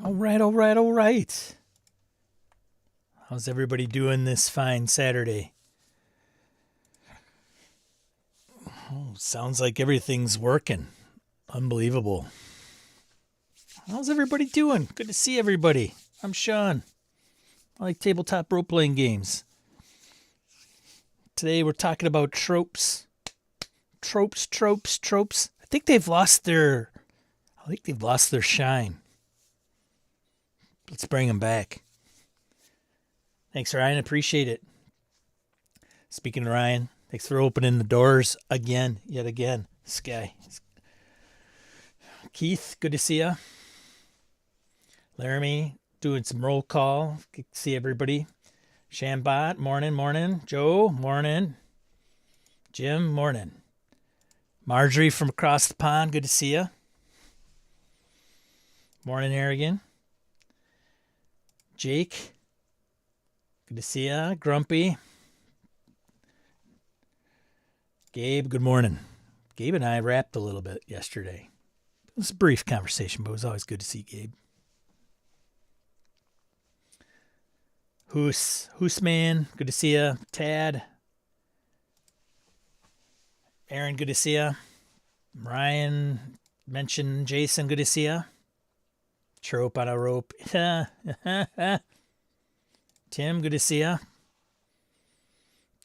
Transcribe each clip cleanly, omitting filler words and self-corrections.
All right, all right, all right. How's everybody doing this fine Saturday? Oh, sounds like everything's working. Unbelievable. How's everybody doing? Good to see everybody. I'm Sean. I like tabletop role playing games. Today we're talking about tropes. Tropes. I think they've lost their shine. Let's bring them back. Thanks, Ryan. Appreciate it. Speaking of Ryan, thanks for opening the doors yet again. This guy. Keith, good to see you. Laramie, doing some roll call. Good to see everybody. Shambot, morning. Joe, morning. Jim, morning. Marjorie from across the pond, good to see you. Morning, Harrigan. Jake, good to see ya. Grumpy. Gabe, good morning. Gabe and I rapped a little bit yesterday. It was a brief conversation, but it was always good to see Gabe. Hoosman, good to see ya. Tad. Aaron, good to see ya. Ryan mentioned Jason, good to see ya. Trope on a rope. Tim, good to see ya.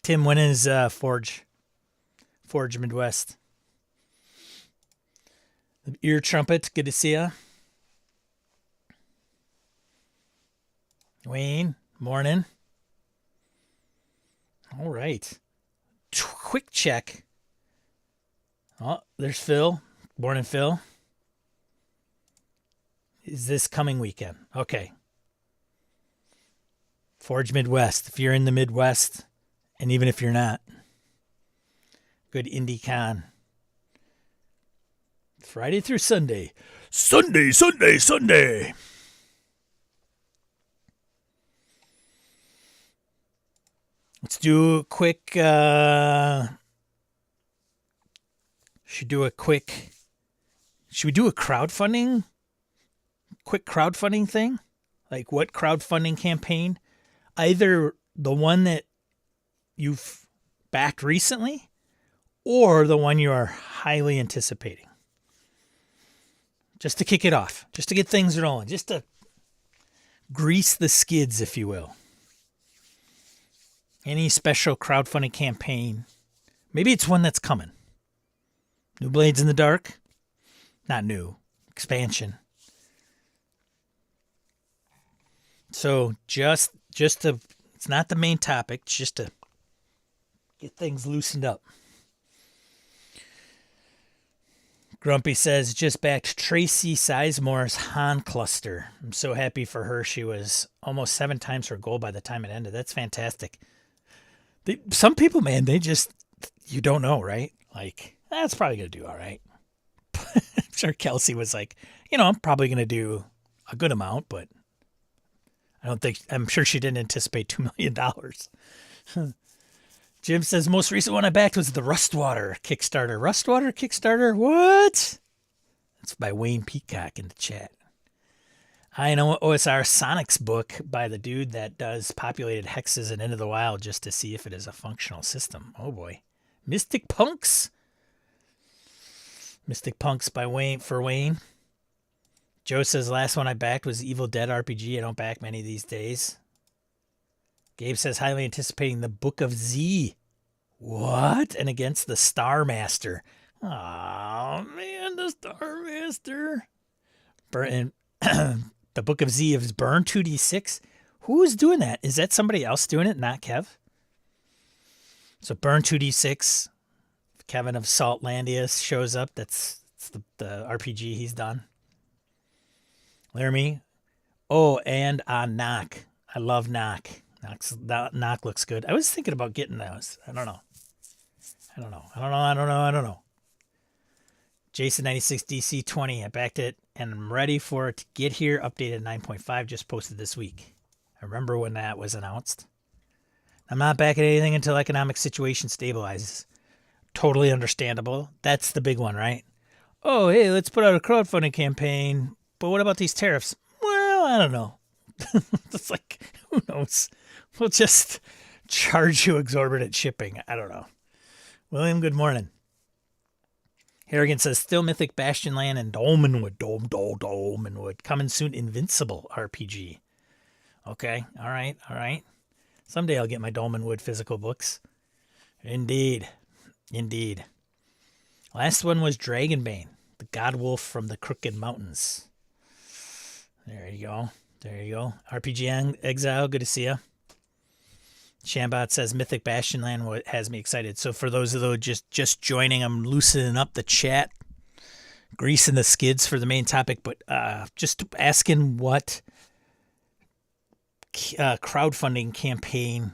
Tim, when is Forge Midwest? The Ear Trumpet, good to see ya. Wayne, morning. All right. Quick check. Oh, there's Phil. Morning, Phil. Is this coming weekend? Okay. Forge Midwest. If you're in the Midwest, and even if you're not, good indie con. Friday through Sunday. Sunday. Let's do a quick, should we do a crowdfunding? Quick crowdfunding thing? Like what crowdfunding campaign? Either the one that you've backed recently or the one you are highly anticipating. Just to kick it off. Just to get things rolling. Just to grease the skids, if you will. Any special crowdfunding campaign. Maybe it's one that's coming. New Blades in the Dark? Not new. Expansion. So just to, it's not the main topic, just to get things loosened up. Grumpy says, just backed Tracy Sizemore's Han cluster. I'm so happy for her. She was almost 7 times her goal by the time it ended. That's fantastic. Some people, man, you don't know, right? Like, that's probably going to do all right. I'm sure Kelsey was like, I'm probably going to do a good amount, but I'm sure she didn't anticipate $2 million. Jim says, most recent one I backed was the Rustwater Kickstarter. Rustwater Kickstarter? What? That's by Wayne Peacock in the chat. I know OSR Sonic's book by the dude that does populated hexes and Into the Wild just to see if it is a functional system. Oh boy. Mystic Punks by Wayne. Joe says, last one I backed was Evil Dead RPG. I don't back many these days. Gabe says, highly anticipating the Book of Z. What? And against the Star Master. Oh man, the Star Master. The Book of Z is Burn 2d6. Who's doing that? Is that somebody else doing it, not Kev? So Burn 2d6. Kevin of Saltlandia shows up. That's the RPG he's done. Laramie. Oh, and Knock. I love Knock. Knock looks good. I was thinking about getting those. I don't know. Jason 96 DC 20. I backed it and I'm ready for it to get here. Updated 9.5. Just posted this week. I remember when that was announced. I'm not backing anything until economic situation stabilizes. Totally understandable. That's the big one, right? Oh, hey, let's put out a crowdfunding campaign. But what about these tariffs? Well, I don't know. It's like, who knows? We'll just charge you exorbitant shipping. I don't know. William, good morning. Harrigan says, still Mythic Bastion Land and Dolmenwood. Dolmenwood. Coming soon, Invincible RPG. Okay. All right. Someday I'll get my Dolmenwood physical books. Indeed. Last one was Dragonbane, the God Wolf from the Crooked Mountains. There you go. RPG Exile, good to see you. Shambot says Mythic Bastion Land has me excited. So for those of those just joining, I'm loosening up the chat, greasing the skids for the main topic, but just asking what crowdfunding campaign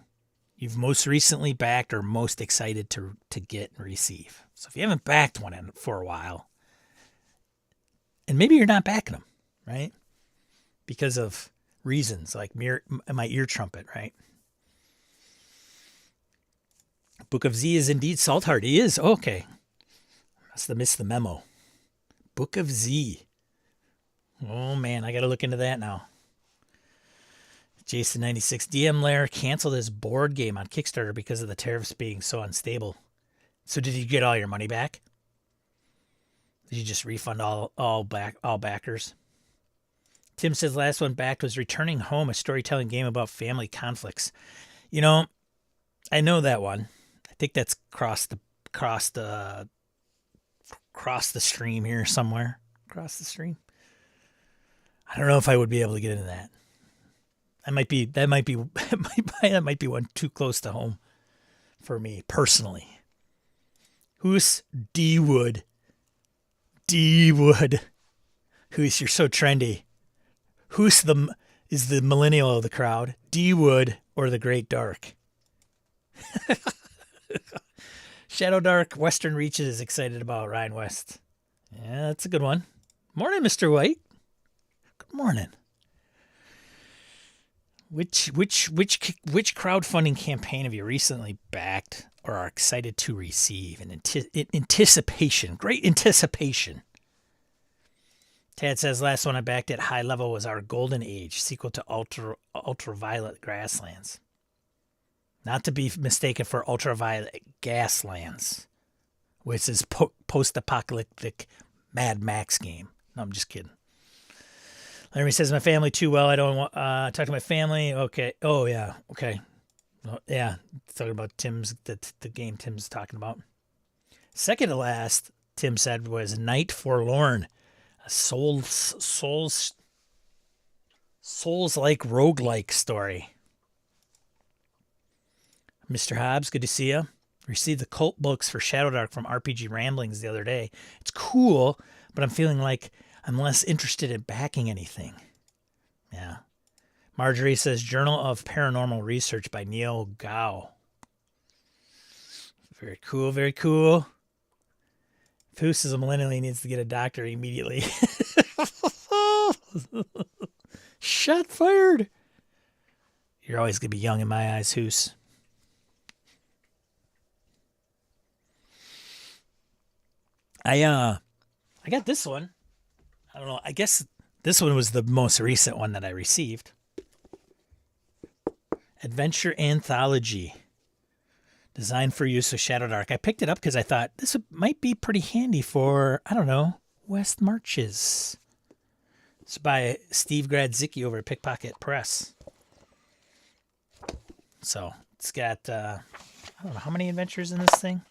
you've most recently backed or most excited to get and receive. So if you haven't backed one for a while, and maybe you're not backing them, right? Because of reasons like my ear trumpet, right? Book of Z is indeed Saltheart. He is. Oh, okay. Must have missed the memo. Book of Z. Oh, man. I got to look into that now. Jason96. DM Lair canceled his board game on Kickstarter because of the tariffs being so unstable. So did you get all your money back? Did you just refund all backers? Tim says last one backed was Returning Home, a storytelling game about family conflicts. You know, I know that one. I think that's across the stream here somewhere. Across the stream. I don't know if I would be able to get into that. That might be one too close to home for me personally. Who's D-Wood? Who's, you're so trendy. Who's is the millennial of the crowd? D-Wood or the Great Dark? Shadowdark Western Reaches is excited about Ryan West. Yeah, that's a good one. Morning, Mr. White. Good morning. Which crowdfunding campaign have you recently backed or are excited to receive in anticipation? Great anticipation. Tad says last one I backed at high level was Our Golden Age, sequel to Ultraviolet Grasslands. Not to be mistaken for Ultraviolet Gaslands, which is post-apocalyptic Mad Max game. No, I'm just kidding. Larry says, my family too well. I don't want talk to my family. Okay. Oh, yeah. Okay. Well, yeah. Talking about the game Tim's talking about. Second to last, Tim said, was Night Forlorn. A Souls-like roguelike story. Mr. Hobbs, good to see you. Received the cult books for Shadowdark from RPG Ramblings the other day. It's cool, but I'm feeling like I'm less interested in backing anything. Yeah. Marjorie says Journal of Paranormal Research by Neil Gao. Very cool, very cool. Foos is a millennial, he needs to get a doctor immediately. Shot fired. You're always going to be young in my eyes, Hoos. I got this one. I don't know. I guess this one was the most recent one that I received. Adventure Anthology. Designed for use with Shadowdark. I picked it up because I thought this might be pretty handy for, I don't know, West Marches. It's by Steve Gradzicki over at Pickpocket Press. So it's got, I don't know, how many adventures in this thing?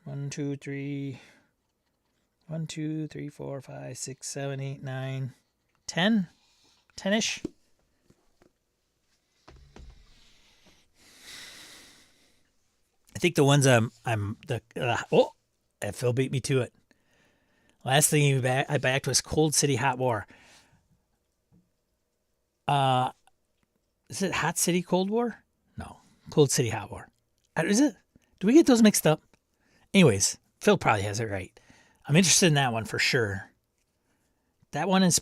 1, 2, 3, 4, 5, 6, 7, 8, 9, 10? 10-ish? I think the ones Phil beat me to it. Last thing I backed was Cold City Hot War. Is it Hot City Cold War? No, Cold City Hot War. Is it? Do we get those mixed up? Anyways, Phil probably has it right. I'm interested in that one for sure. That one is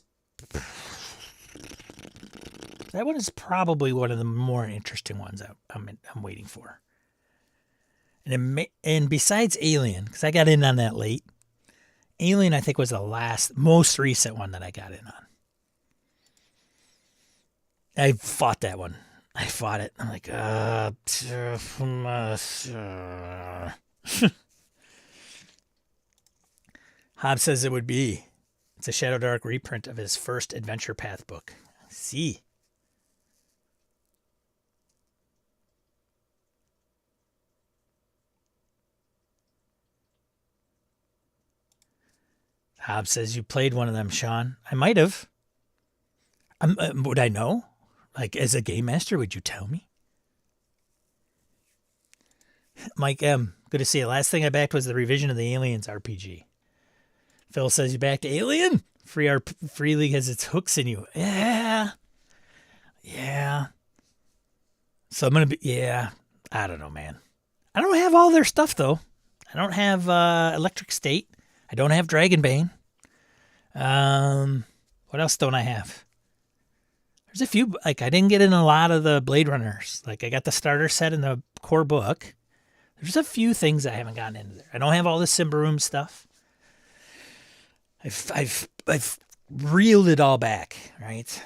probably one of the more interesting ones I'm waiting for. And besides Alien, because I got in on that late, Alien, I think, was the most recent one that I got in on. I fought that one. I fought it. I'm like, Hobbs says it would be. It's a Shadowdark reprint of his first Adventure Path book. See. Hobbs says you played one of them, Sean. I might have. Would I know? Like, as a game master, would you tell me? Mike M., good to see you. Last thing I backed was the revision of the Aliens RPG. Phil says you backed Alien? Free League has its hooks in you. Yeah. So I'm going to be, I don't know, man. I don't have all their stuff, though. I don't have Electric State. I don't have Dragonbane. What else don't I have? There's a few, like, I didn't get in a lot of the Blade Runners. Like, I got the starter set in the core book. There's a few things I haven't gotten into there. I don't have all the Simbaroom stuff. I've reeled it all back, right?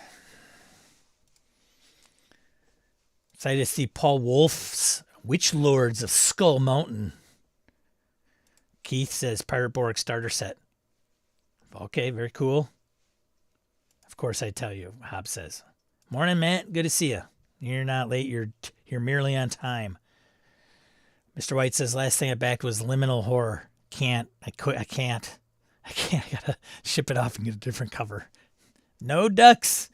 Excited to see Paul Wolf's Witch Lords of Skull Mountain. Keith says Pirate Borg starter set. Okay, very cool. Of course I tell you, Hobbs says. Morning, Matt. Good to see you. You're not late. You're merely on time. Mr. White says last thing I backed was Liminal Horror. I can't. I gotta ship it off and get a different cover. No ducks.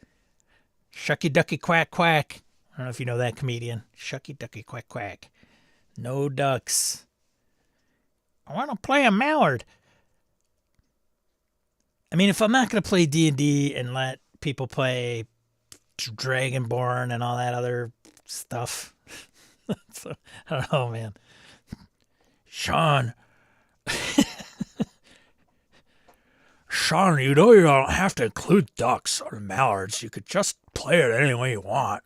Shucky ducky quack quack. I don't know if you know that comedian. Shucky ducky quack quack. No ducks. I want to play a mallard. I mean, if I'm not going to play D&D and let people play Dragonborn and all that other stuff. So, I don't know, man. Sean, you know you don't have to include ducks or mallards. You could just play it any way you want.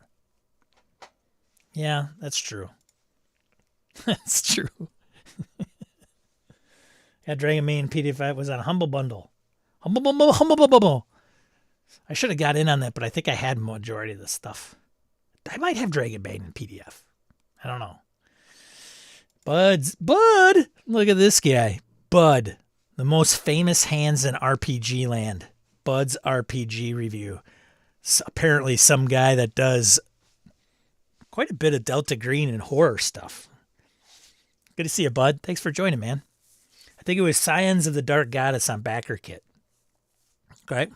Yeah, that's true. That's true. Yeah, Dragonbane PDF was on a Humble Bundle. Humble Bundle. I should have got in on that, but I think I had majority of the stuff. I might have Dragonbane in PDF. I don't know. Bud, look at this guy. Bud, the most famous hands in RPG land. Bud's RPG review. Apparently some guy that does quite a bit of Delta Green and horror stuff. Good to see you, Bud. Thanks for joining, man. I think it was Scions of the Dark Goddess on backer kit. Okay.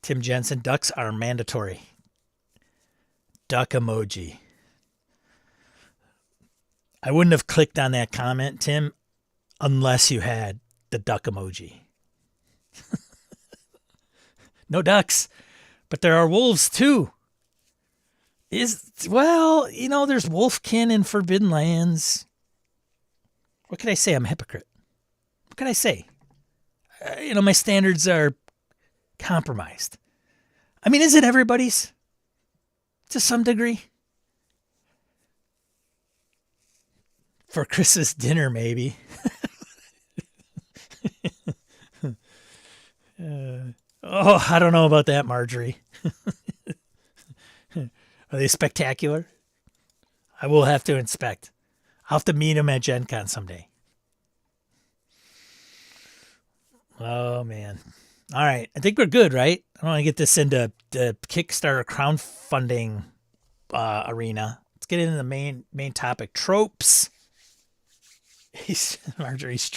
Tim Jensen, ducks are mandatory. Duck emoji. I wouldn't have clicked on that comment, Tim, unless you had the duck emoji. No ducks, but there are wolves too. There's wolfkin in Forbidden Lands. What can I say? I'm a hypocrite. What can I say? My standards are compromised. I mean, is it everybody's? To some degree. For Christmas dinner, maybe. I don't know about that, Marjorie. Are they spectacular? I will have to inspect. I'll have to meet them at Gen Con someday. Oh, man. All right. I think we're good, right? I don't want to get this into the Kickstarter crowdfunding arena. Let's get into the main topic. Tropes. Marjorie's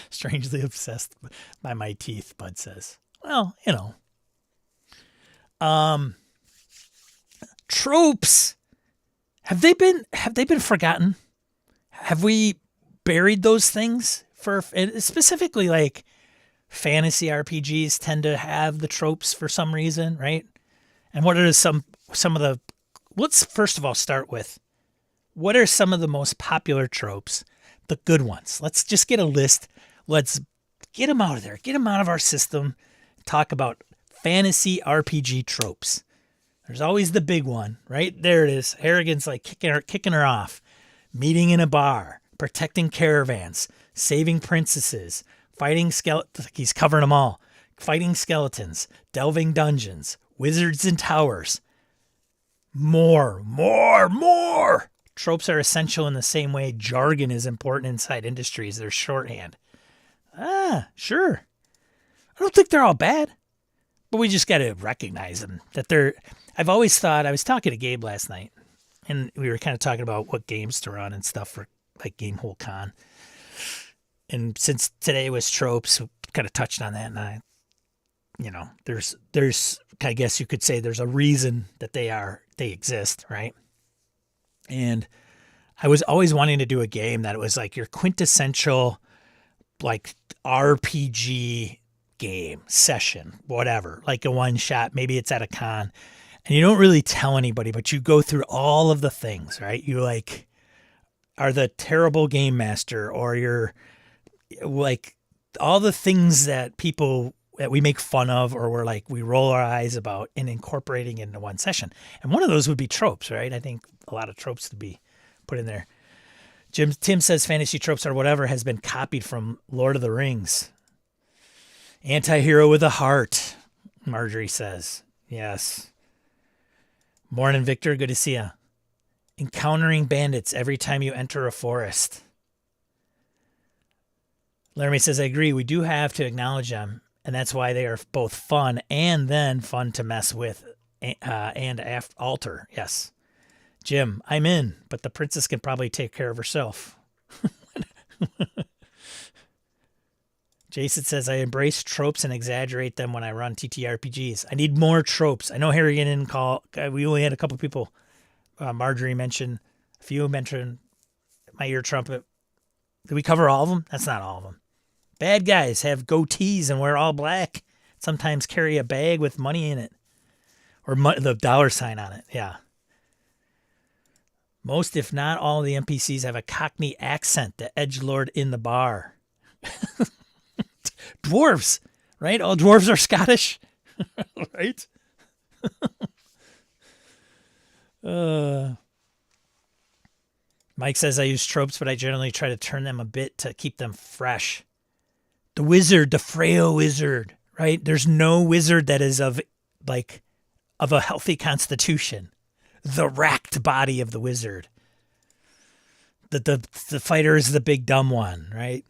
strangely obsessed by my teeth, Bud says. Well, Tropes. Have they been forgotten? Have we buried those things specifically like fantasy RPGs tend to have the tropes for some reason, right? And what are some of the, let's first of all start with, what are some of the most popular tropes, the good ones? Let's just get a list. Let's get them out of there. Get them out of our system. Talk about fantasy RPG tropes. There's always the big one, right? There it is. Harrigan's like kicking her off. Meeting in a bar, protecting caravans, saving princesses, fighting skeletons. He's covering them all. Fighting skeletons, delving dungeons, wizards and towers. More. Tropes are essential in the same way jargon is important inside industries. They're shorthand. Sure. I don't think they're all bad, but we just got to recognize them. I've always thought, I was talking to Gabe last night, and we were kind of talking about what games to run and stuff for like Gamehole Con. And since today was Tropes, we kind of touched on that, and there's I guess you could say there's a reason that they exist, right? And I was always wanting to do a game that was like your quintessential like RPG game session, whatever, like a one shot. Maybe it's at a con, and you don't really tell anybody, but you go through all of the things, right? You like are the terrible game master, or you're like all the things that we make fun of, or we're like, we roll our eyes about, and incorporating into one session. And one of those would be tropes, right? I think a lot of tropes to be put in there. Tim says fantasy tropes or whatever has been copied from Lord of the Rings. Anti-hero with a heart, Marjorie says. Yes. Morning, Victor. Good to see you. Encountering bandits every time you enter a forest. Laramie says, I agree. We do have to acknowledge them, and that's why they are both fun and then fun to mess with and alter. Yes. Jim, I'm in, but the princess can probably take care of herself. Jason says, I embrace tropes and exaggerate them when I run TTRPGs. I need more tropes. I know Harrigan didn't call. We only had a couple people. Marjorie mentioned, a few mentioned My Ear Trumpet. Did we cover all of them? That's not all of them. Bad guys have goatees and wear all black. Sometimes carry a bag with money in it. Or the dollar sign on it. Yeah. Most, if not all, of the NPCs have a Cockney accent, the edgelord in the bar. Dwarves, right? All dwarves are Scottish, right? Mike says, I use tropes, but I generally try to turn them a bit to keep them fresh. The wizard, the frail wizard, right? There's no wizard that is of a healthy constitution. The racked body of the wizard. The fighter is the big dumb one, right?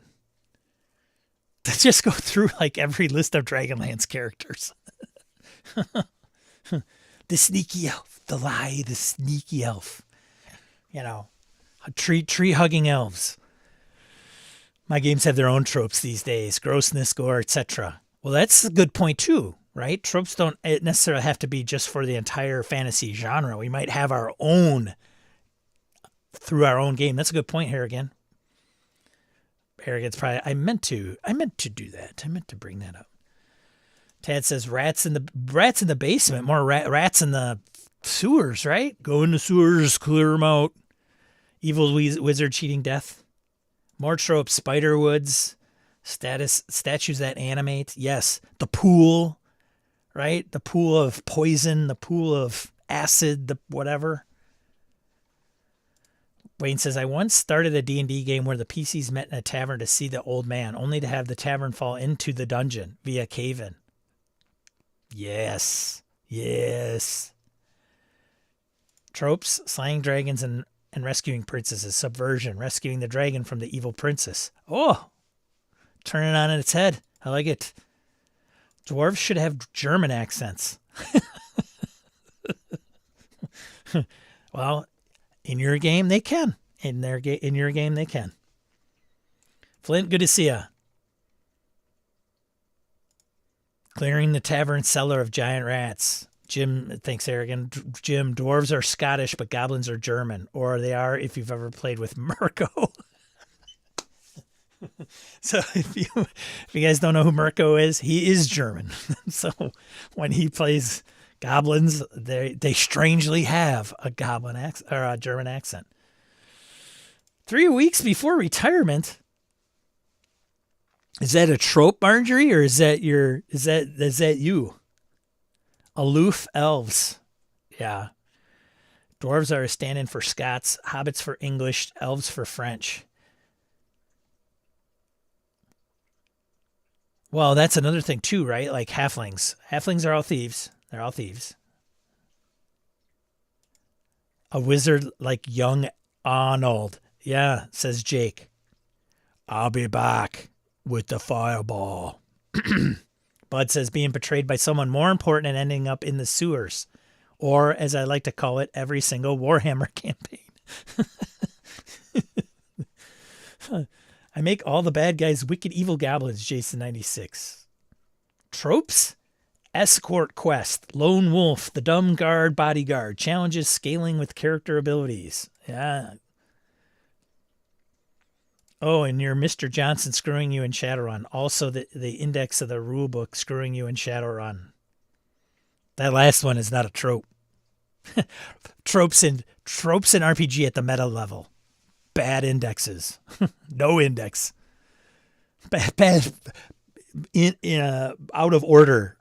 Let's just go through like every list of Dragonlance characters. The sneaky elf, the sneaky elf. Tree hugging elves. My games have their own tropes these days, grossness, gore, etc. Well, that's a good point too. Right? Tropes don't necessarily have to be just for the entire fantasy genre. We might have our own through our own game. That's a good point, Harrigan. Harrigan's probably, I meant to do that. I meant to bring that up. Tad says rats in the basement, more rats in the sewers, right? Go in the sewers, clear them out. Evil wizard cheating death. More tropes, spider woods, statues that animate. Yes, the pool. Right? The pool of poison, the pool of acid, the whatever. Wayne says, I once started a D&D game where the PCs met in a tavern to see the old man, only to have the tavern fall into the dungeon via cave-in. Yes. Tropes, slaying dragons and rescuing princesses. Subversion, rescuing the dragon from the evil princess. Oh, turn it on its head. I like it. Dwarves should have German accents. Well, in your game, they can. In your game, they can. Flint, good to see ya. Clearing the tavern cellar of giant rats. Jim, thanks, Harrigan. Jim, dwarves are Scottish, but goblins are German. Or they are if you've ever played with Mirko. So if you guys don't know who Mirko is, he is German. So when he plays goblins, they strangely have a goblin accent or a German accent. 3 weeks before retirement. Is that a trope, Marjorie, or is that you? Aloof elves. Yeah. Dwarves are a stand-in for Scots, hobbits for English, elves for French. Well, that's another thing too, right? Like halflings. Halflings are all thieves. They're all thieves. A wizard like young Arnold. Yeah, says Jake. I'll be back with the fireball. Bud says being betrayed by someone more important and ending up in the sewers. Or, as I like to call it, every single Warhammer campaign. I make all the bad guys wicked evil goblins, Jason96. Tropes? Escort quest. Lone wolf. The dumb guard bodyguard. Challenges scaling with character abilities. Yeah. Oh, and your Mr. Johnson screwing you in Shadowrun. Also, the index of the rulebook screwing you in Shadowrun. That last one is not a trope. Tropes in RPG at the meta level. Bad indexes. No index. Bad out of order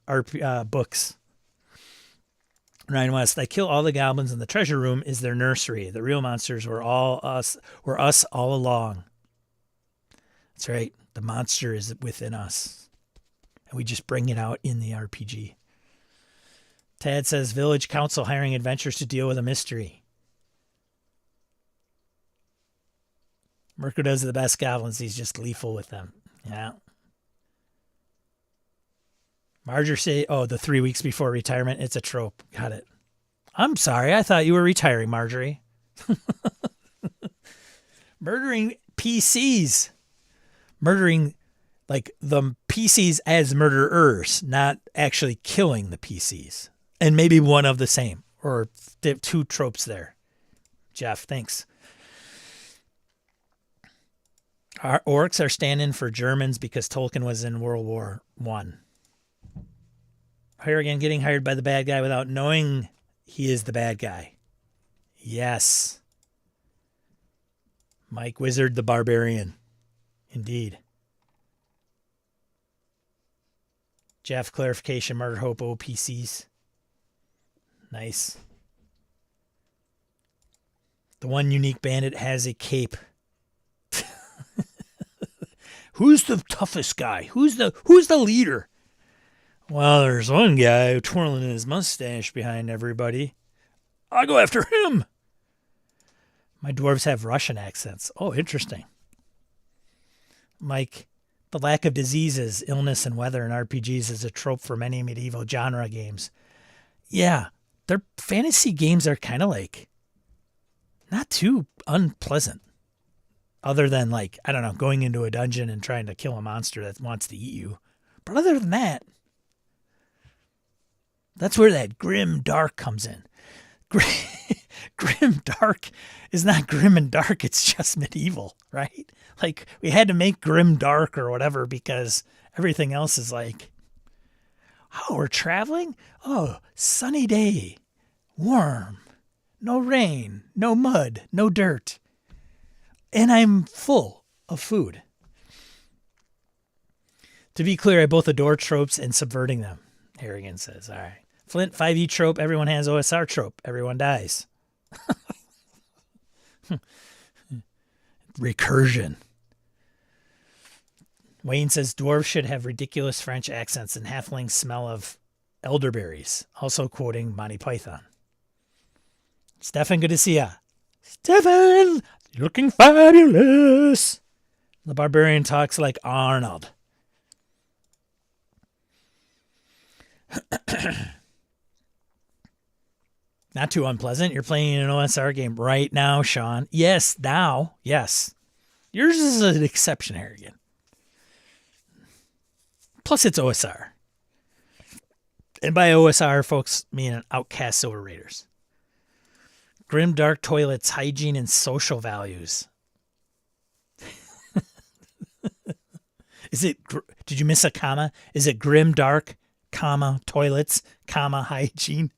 books. Ryan West. They kill all the goblins in the treasure room is their nursery. The real monsters were us all along. That's right. The monster is within us. And we just bring it out in the RPG. Tad says village council hiring adventurers to deal with a mystery. Mirko does the best goblins. He's just lethal with them. Yeah. Marjorie say, the 3 weeks before retirement, it's a trope. Got it. I'm sorry. I thought you were retiring, Marjorie. Murdering PCs. Murdering like the PCs as murderers, not actually killing the PCs. And maybe one of the same, or two tropes there. Jeff, thanks. Our orcs are standing for Germans because Tolkien was in World War I. Here again, getting hired by the bad guy without knowing he is the bad guy. Yes. Mike Wizard the Barbarian. Indeed. Jeff, clarification, Murder Hope, OPCs. Nice. The one unique bandit has a cape. Who's the toughest guy? Who's the leader? Well, there's one guy twirling his mustache behind everybody. I'll go after him. My dwarves have Russian accents. Oh, interesting. Mike, the lack of diseases, illness, and weather in RPGs is a trope for many medieval genre games. Yeah, their fantasy games are kind of like not too unpleasant. Other than like, I don't know, going into a dungeon and trying to kill a monster that wants to eat you. But other than that, that's where that grim dark comes in. Grim dark is not grim and dark. It's just medieval, right? Like we had to make grim dark or whatever because everything else is like, oh, we're traveling? Oh, sunny day, warm, no rain, no mud, no dirt. And I'm full of food. To be clear, I both adore tropes and subverting them, Harrigan says. All right. Flint, 5e trope, everyone has OSR trope, everyone dies. Recursion. Wayne says dwarves should have ridiculous French accents and halflings smell of elderberries. Also quoting Monty Python. Stefan, good to see ya. Stefan, you're looking fabulous. The barbarian talks like Arnold. Not too unpleasant. You're playing an OSR game right now, Sean. Yes, now. Yes. Yours is an exception, Harrigan. Plus, it's OSR. And by OSR, folks, mean Outcast Silver Raiders. Grim dark toilets, hygiene, and social values. Did you miss a comma? Is it grim dark, comma, toilets, comma, hygiene?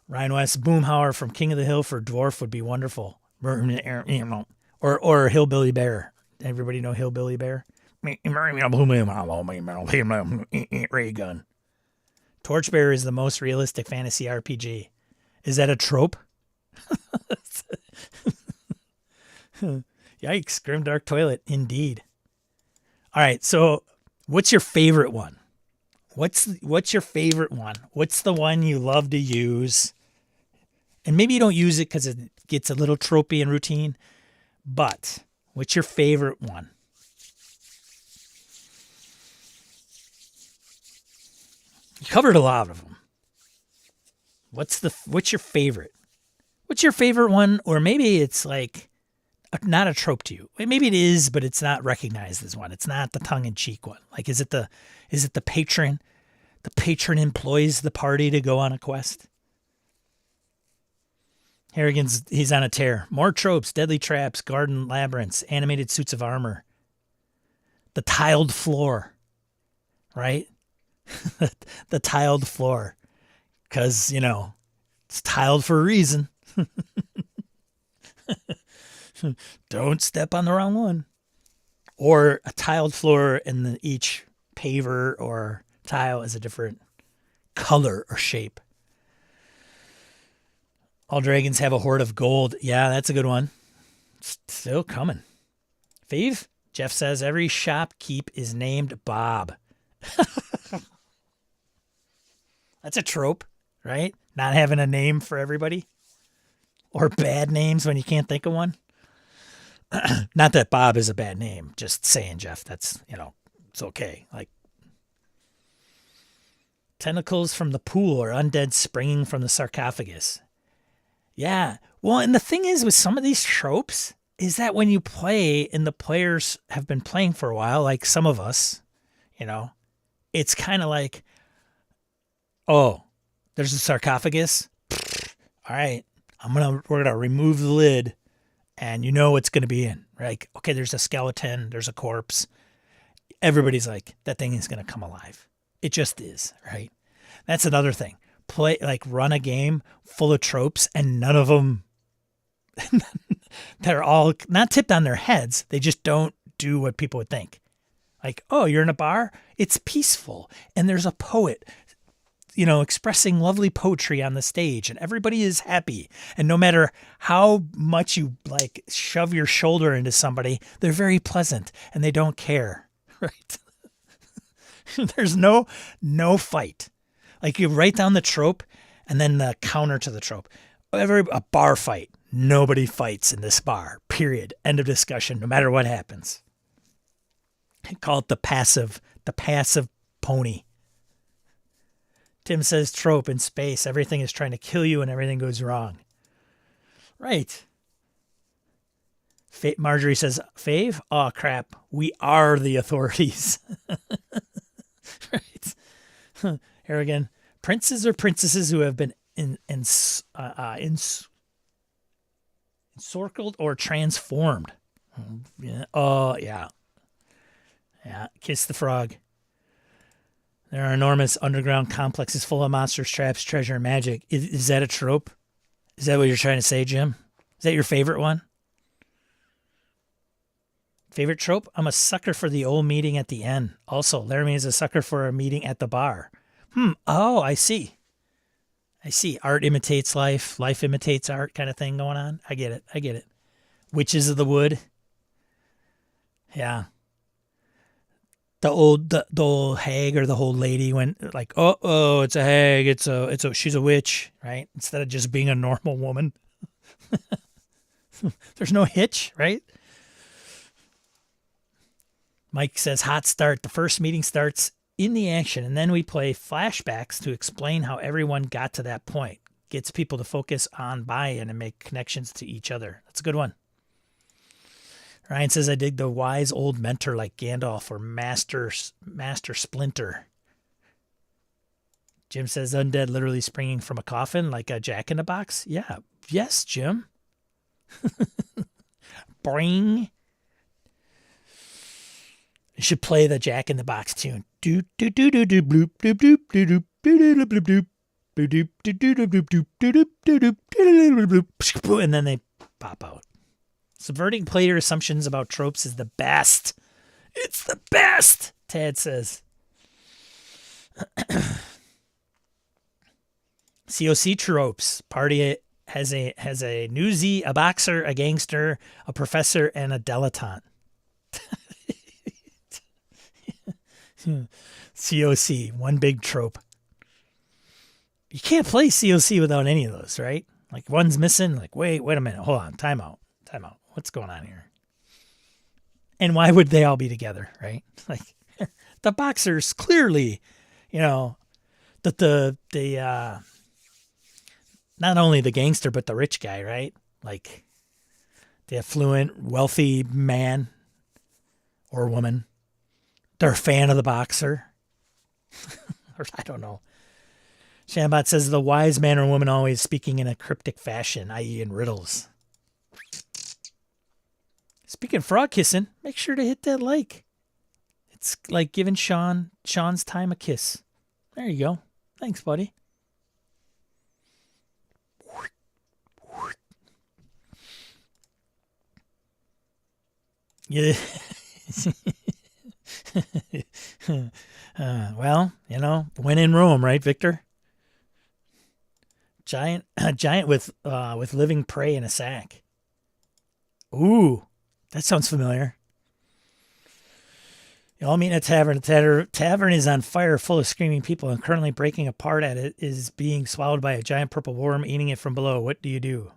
Ryan West, Boomhauer from King of the Hill for dwarf would be wonderful. Or Hillbilly Bear. Everybody know Hillbilly Bear? Ray gun. Torchbearer is the most realistic fantasy RPG. Is that a trope? Yikes, grimdark toilet, indeed. All right, so what's your favorite one? What's your favorite one? What's the one you love to use? And maybe you don't use it because it gets a little tropey and routine, but what's your favorite one? You covered a lot of them. What's your favorite? What's your favorite one? Or maybe it's like not a trope to you. Maybe it is, but it's not recognized as one. It's not the tongue-in-cheek one. Like, is it the patron? The patron employs the party to go on a quest. Harrigan's, he's on a tear. More tropes, deadly traps, garden labyrinths, animated suits of armor. The tiled floor, right? The tiled floor. Because, it's tiled for a reason. Don't step on the wrong one. Or a tiled floor, and each paver or tile is a different color or shape. All dragons have a hoard of gold. Yeah, that's a good one. Still coming. Fave? Jeff says every shopkeep is named Bob. That's a trope, right? Not having a name for everybody. Or bad names when you can't think of one. Not that Bob is a bad name. Just saying, Jeff. That's, it's okay. Like, tentacles from the pool or undead springing from the sarcophagus. Yeah. Well, and the thing is with some of these tropes is that when you play and the players have been playing for a while, like some of us, it's kind of like, oh, there's a sarcophagus. All right. We're going to remove the lid and you know what's going to be in. Like, okay, there's a skeleton, there's a corpse. Everybody's like, that thing is going to come alive. It just is, right? That's another thing. Run a game full of tropes and none of them, they're all not tipped on their heads. They just don't do what people would think. Like, oh, you're in a bar? It's peaceful. And there's a poet, expressing lovely poetry on the stage and everybody is happy. And no matter how much you shove your shoulder into somebody, they're very pleasant and they don't care, right? There's no fight. Like you write down the trope and then the counter to the trope. A bar fight. Nobody fights in this bar, period. End of discussion, no matter what happens. Call it the passive pony. Tim says trope in space. Everything is trying to kill you and everything goes wrong. Right. Marjorie says, Fave? Oh, crap. We are the authorities. Right. Here again. Princes or princesses who have been encircled or transformed. Yeah. Oh, yeah. Yeah. Kiss the frog. There are enormous underground complexes full of monsters, traps, treasure, and magic. Is that a trope? Is that what you're trying to say, Jim? Is that your favorite one? Favorite trope? I'm a sucker for the old meeting at the end. Also, Laramie is a sucker for a meeting at the bar. Oh, I see. Art imitates life. Life imitates art kind of thing going on. I get it. Witches of the wood. Yeah. The old hag or the old lady went like, oh, it's a hag. She's a witch, right? Instead of just being a normal woman. There's no hitch, right? Mike says, hot start. The first meeting starts in the action, and then we play flashbacks to explain how everyone got to that point. Gets people to focus on buy-in and make connections to each other. That's a good one. Ryan says, I dig the wise old mentor like Gandalf or Master Splinter. Jim says, undead literally springing from a coffin like a jack-in-the-box. Yeah. Yes, Jim. Bring. You should play the Jack-in-the-Box tune. Do do do do do bloop doop doop do doop do doop bloop doop do do do doop doop do doop do doop doop, and then they pop out. Subverting player assumptions about tropes is the best. It's the best, Tad says. COC tropes. Party has a newsie, a boxer, a gangster, a professor, and a dilettante. COC, one big trope. You can't play COC without any of those, right? Like one's missing. Like, wait a minute. Hold on. Time out. What's going on here? And why would they all be together, right? Like the boxers clearly, that the not only the gangster, but the rich guy, right? Like the affluent, wealthy man or woman. They're a fan of the boxer. Or I don't know. Shambot says the wise man or woman always speaking in a cryptic fashion, i.e. in riddles. Speaking of frog kissing, make sure to hit that like. It's like giving Sean's time a kiss. There you go. Thanks, buddy. Yeah. Well, when in Rome, right, Victor? Giant with living prey in a sack. Ooh, that sounds familiar. You all meet in a tavern. The tavern is on fire, full of screaming people, and currently breaking apart at it is being swallowed by a giant purple worm eating it from below. What do?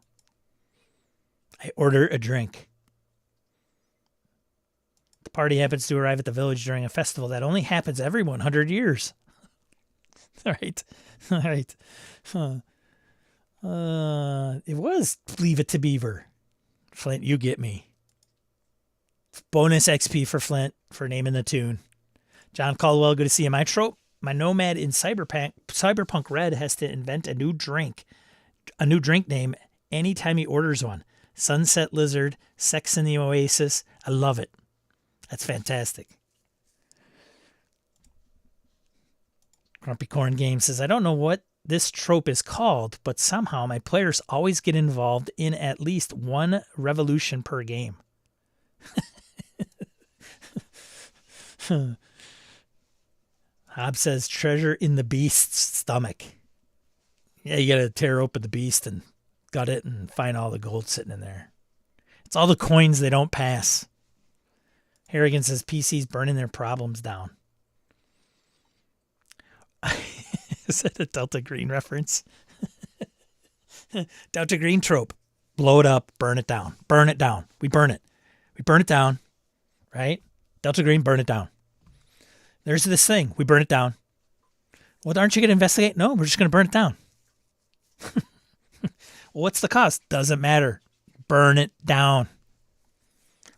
I order a drink. The party happens to arrive at the village during a festival that only happens every 100 years. All right. Huh. It was Leave It to Beaver. Flint, you get me. Bonus XP for Flint for naming the tune. John Caldwell, good to see you. My trope, my nomad in Cyberpunk Red has to invent a new drink name anytime he orders one. Sunset Lizard, Sex in the Oasis. I love it. That's fantastic. Grumpy Corn Game says, I don't know what this trope is called, but somehow my players always get involved in at least one revolution per game. Hob says, treasure in the beast's stomach. Yeah, you got to tear open the beast and gut it and find all the gold sitting in there. It's all the coins they don't pass. Harrigan says PC's burning their problems down. Is that a Delta Green reference? Delta Green trope. Blow it up, burn it down. Burn it down. We burn it. We burn it down, right? Delta Green, burn it down. There's this thing. We burn it down. Well, aren't you going to investigate? No, we're just going to burn it down. Well, what's the cost? Doesn't matter. Burn it down.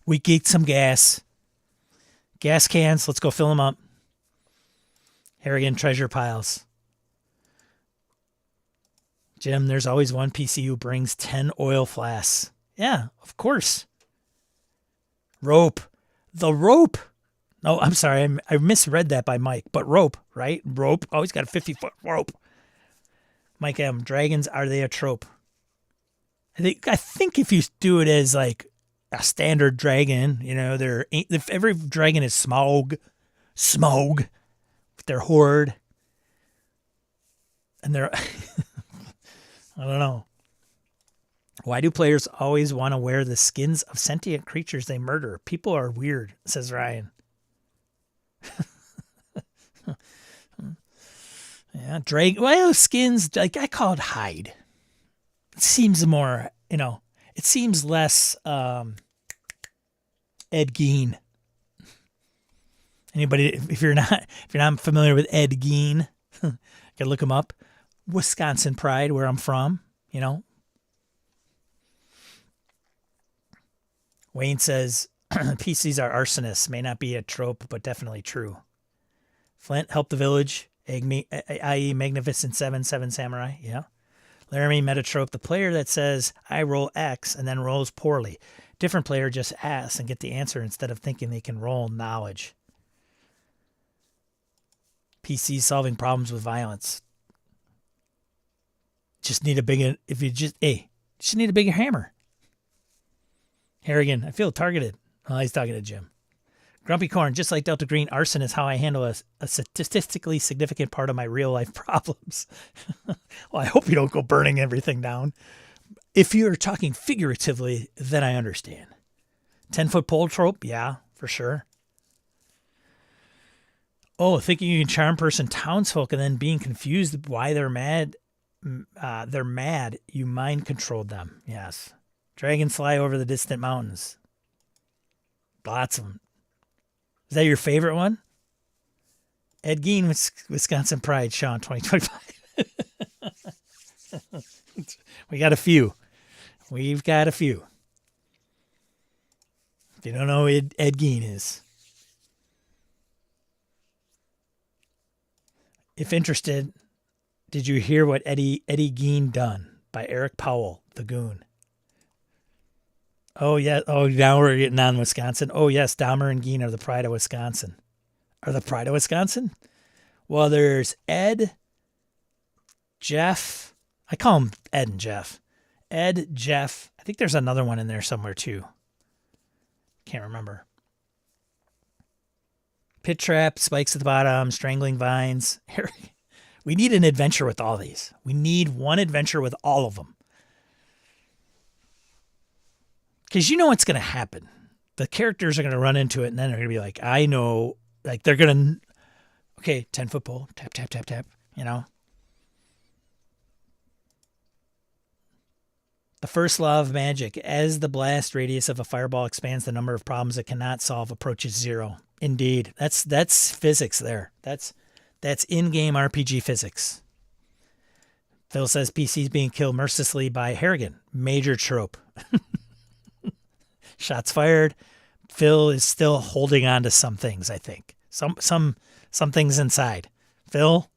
We get some gas. Gas cans. Let's go fill them up. Harrigan, treasure piles. Jim, there's always one PC who brings 10 oil flasks. Yeah, of course. Rope. The rope. No, I'm sorry. I misread that by Mike. But rope, right? Rope. Always got a 50-foot rope. Mike M. Dragons, are they a trope? I think if you do it as like a standard dragon, every dragon is Smaug, with their horde. And they're... I don't know. Why do players always want to wear the skins of sentient creatures they murder? People are weird, says Ryan. Yeah, skins, like I call it hide. It seems more, it seems less Ed Gein. Anybody, if you're not familiar with Ed Gein, you can look him up. Wisconsin pride, where I'm from, Wayne says, PCs are arsonists. May not be a trope, but definitely true. Flint, help the village, i.e. Magnificent Seven Samurai. Yeah. Laramie, metatrope. The player that says, I roll X and then rolls poorly. Different player just asks and get the answer instead of thinking they can roll knowledge. PCs solving problems with violence. Just need a bigger, just need a bigger hammer. Harrigan, I feel targeted. Oh, he's talking to Jim. Grumpy Corn, just like Delta Green, arson is how I handle a statistically significant part of my real life problems. Well, I hope you don't go burning everything down. If you're talking figuratively, then I understand. 10-foot pole trope, yeah, for sure. Oh, thinking you can charm person townsfolk and then being confused why they're mad. They're mad. You mind controlled them. Yes. Dragons fly over the distant mountains. Lots of them. Is that your favorite one? Ed Gein, Wisconsin Pride, Sean, 2025. We got a few. We've got a few. If you don't know who Ed Gein is. If interested, did you hear what Eddie Gein done by Eric Powell, the Goon? Oh, yeah. Oh, now we're getting on Wisconsin. Oh, yes. Dahmer and Gein are the pride of Wisconsin. Are the pride of Wisconsin? Well, there's Ed, Jeff. I call them Ed and Jeff. Ed, Jeff. I think there's another one in there somewhere, too. Can't remember. Pit trap, spikes at the bottom, strangling vines. We need an adventure with all these. We need one adventure with all of them. Because you know what's going to happen. The characters are going to run into it, and then they're going to be like, I know. Like, they're going to, okay, 10-foot pole, tap, tap, tap, tap, you know. The first law of magic. As the blast radius of a fireball expands, the number of problems it cannot solve approaches zero. Indeed. That's physics there. That's in-game RPG physics. Phil says PC's being killed mercilessly by Harrigan. Major trope. Shots fired. Phil is still holding on to some things, I think. Some things inside. Phil,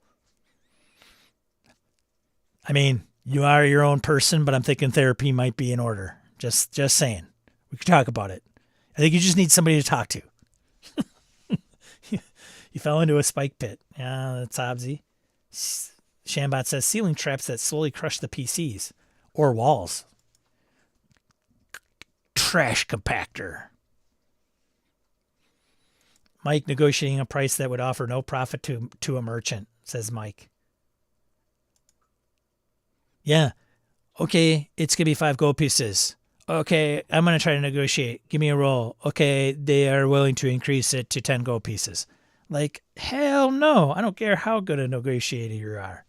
I mean, you are your own person, but I'm thinking therapy might be in order. Just saying. We could talk about it. I think you just need somebody to talk to. You fell into a spike pit. Yeah, that's Obsy. Shambot says ceiling traps that slowly crush the PCs or walls. Trash compactor. Mike negotiating a price that would offer no profit to a merchant, says Mike. Yeah. Okay, it's going to be 5 gold pieces. Okay, I'm going to try to negotiate. Give me a roll. Okay, they are willing to increase it to 10 gold pieces. Like, hell no. I don't care how good a negotiator you are.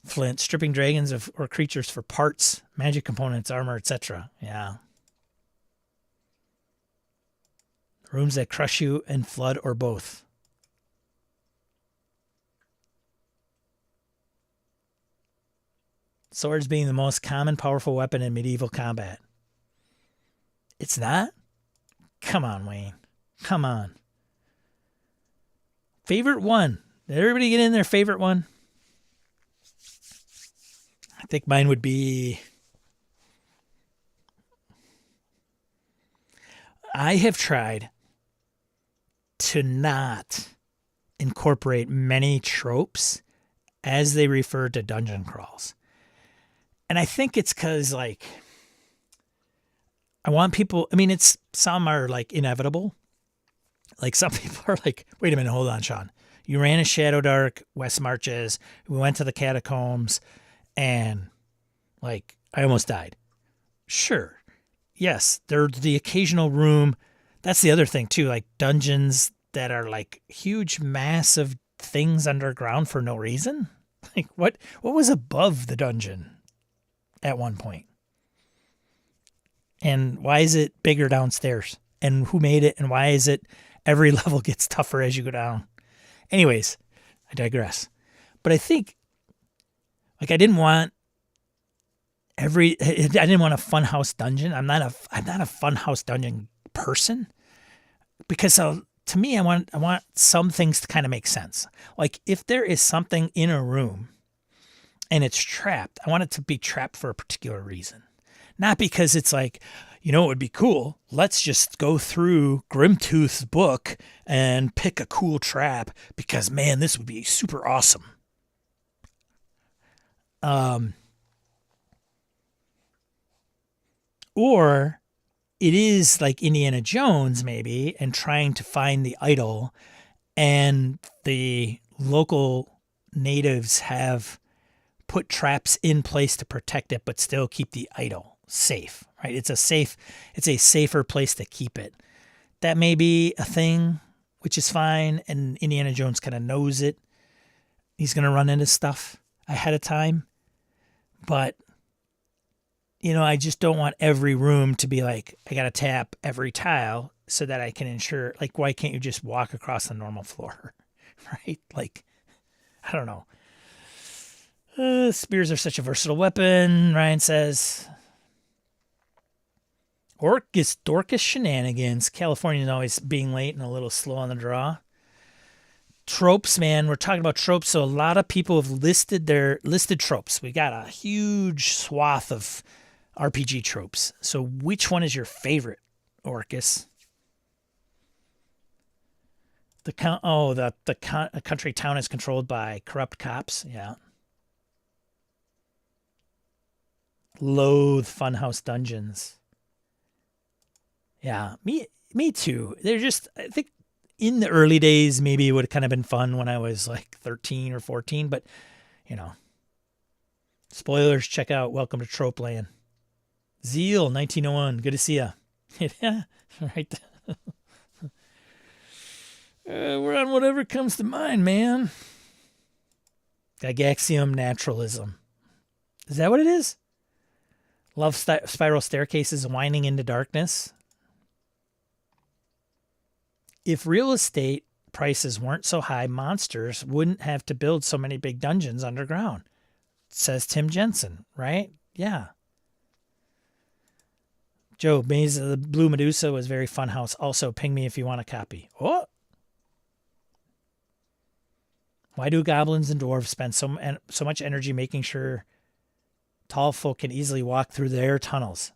Flint, stripping dragons or creatures for parts, magic components, armor, etc. Yeah. Rooms that crush you and flood or both. Swords being the most common powerful weapon in medieval combat. It's not? Come on, Wayne. Come on. Favorite one. Did everybody get in their favorite one? I think mine would be... I have tried to not incorporate many tropes as they refer to dungeon crawls. And I think it's because, like, I want people... I mean, some are, like, inevitable. Like, some people are like, wait a minute, hold on, Sean. You ran a Shadowdark, West Marches, we went to the catacombs, and, like, I almost died. Sure. Yes, there's the occasional room. That's the other thing, too, like dungeons that are, like, huge, massive things underground for no reason. Like, what was above the dungeon at one point? And why is it bigger downstairs? And who made it? And why is it every level gets tougher as you go down? Anyways, I digress. But I think, like, I didn't want a funhouse dungeon. I'm not a funhouse dungeon person, because to me, I want some things to kind of make sense. Like, if there is something in a room and it's trapped, I want it to be trapped for a particular reason. Not because it's like, you know, it would be cool. Let's just go through Grimtooth's book and pick a cool trap because, man, this would be super awesome. Or it is like Indiana Jones, maybe, and trying to find the idol, and the local natives have put traps in place to protect it, but still keep the idol safe, right? It's a safer place to keep it. That may be a thing. which is fine. And Indiana Jones kind of knows it. He's going to run into stuff ahead of time. But, I just don't want every room to be like, I got to tap every tile so that I can ensure, like, why can't you just walk across the normal floor? Right? Like, I don't know. Spears are such a versatile weapon, Ryan says. Dorcas shenanigans. Californians always being late and a little slow on the draw. Tropes, man. We're talking about tropes. So a lot of people have listed tropes. We got a huge swath of RPG tropes. So which one is your favorite, Orcus? A country town is controlled by corrupt cops. Yeah. Loathe funhouse dungeons. Yeah, me too. They're just, I think in the early days, maybe it would have kind of been fun when I was like 13 or 14, but spoilers, check out Welcome to Trope Land. Zeal, 1901, good to see ya. Yeah, right. We're on whatever comes to mind, man. Gygaxium naturalism. Is that what it is? Love spiral staircases winding into darkness. If real estate prices weren't so high, monsters wouldn't have to build so many big dungeons underground, says Tim Jensen, right? Yeah. Joe, Maze of the Blue Medusa was very fun house. Also, ping me if you want a copy. Oh! Why do goblins and dwarves spend so much energy making sure tall folk can easily walk through their tunnels?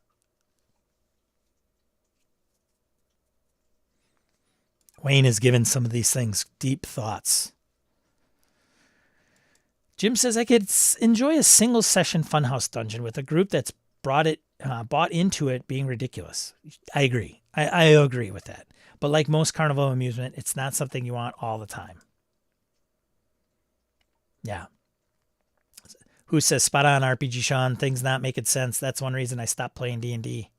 Wayne has given some of these things deep thoughts. Jim says I could enjoy a single session funhouse dungeon with a group that's bought into it being ridiculous. I agree. I agree with that. But like most carnival amusement, it's not something you want all the time. Yeah. Who says spot on RPG Sean? Things not making sense. That's one reason I stopped playing D&D.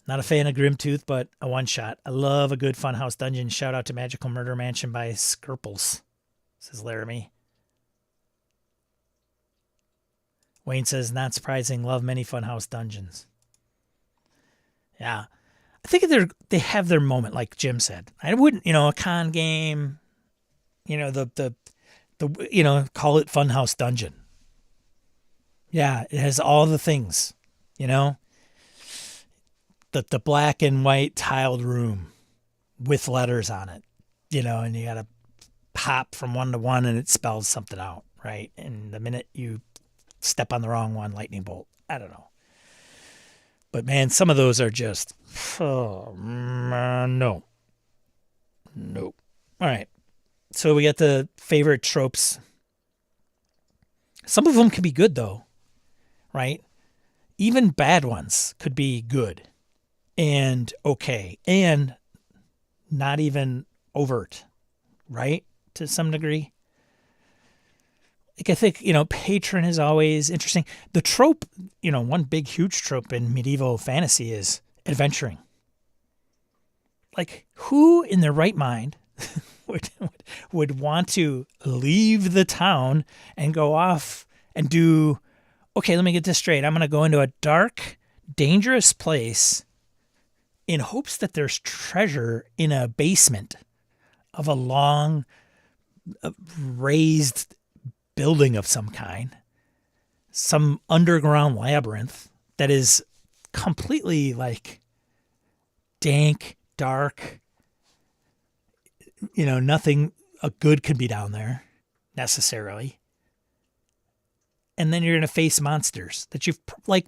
Not a fan of Grimtooth, but a one-shot. I love a good funhouse dungeon. Shout out to Magical Murder Mansion by Skirples, says Laramie. Wayne says, not surprising. Love many funhouse dungeons. Yeah. I think they have their moment, like Jim said. I wouldn't, a con game, the call it funhouse dungeon. Yeah, it has all the things, the black and white tiled room with letters on it, and you got to hop from one to one and it spells something out, right? And the minute you step on the wrong one, lightning bolt. I don't know. But man, some of those are just, no. Nope. All right. So we got the favorite tropes. Some of them could be good though, right? Even bad ones could be good and okay and not even overt, right? To some degree. Like I think, patron is always interesting. The trope, one big, huge trope in medieval fantasy is adventuring. Like who in their right mind would want to leave the town and go off and do, okay, let me get this straight. I'm going to go into a dark, dangerous place in hopes that there's treasure in a basement of a long raised building of some kind, some underground labyrinth that is completely like dank, dark, nothing good could be down there necessarily. And then you're going to face monsters that you've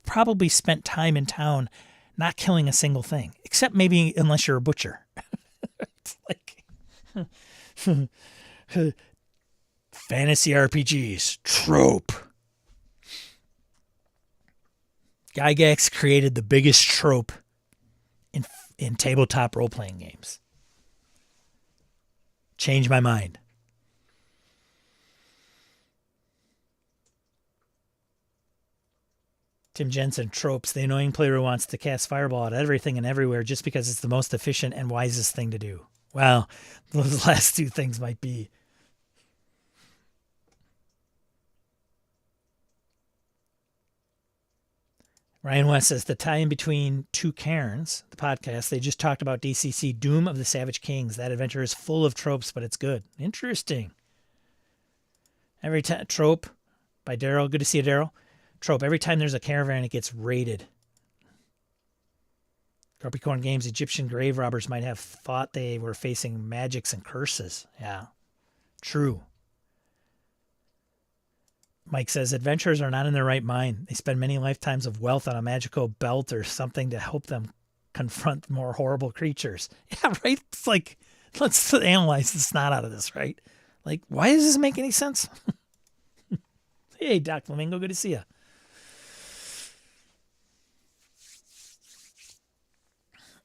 probably spent time in town not killing a single thing, except maybe unless you're a butcher. It's like fantasy RPGs, trope. Gygax created the biggest trope in tabletop role-playing games. Changed my mind. Tim Jensen, Tropes, the annoying player who wants to cast Fireball at everything and everywhere just because it's the most efficient and wisest thing to do. Well, those last two things might be. Ryan West says, the tie-in between Two Cairns, the podcast, they just talked about DCC Doom of the Savage Kings. That adventure is full of tropes, but it's good. Interesting. Every time, Trope by Daryl. Good to see you, Daryl. Trope, every time there's a caravan, it gets raided. Grumpy Corn Games, Egyptian grave robbers might have thought they were facing magics and curses. Yeah, true. Mike says, adventurers are not in their right mind. They spend many lifetimes of wealth on a magical belt or something to help them confront more horrible creatures. Yeah, right? It's like, let's analyze the snot out of this, right? Like, why does this make any sense? Hey, Doc Flamingo, good to see you.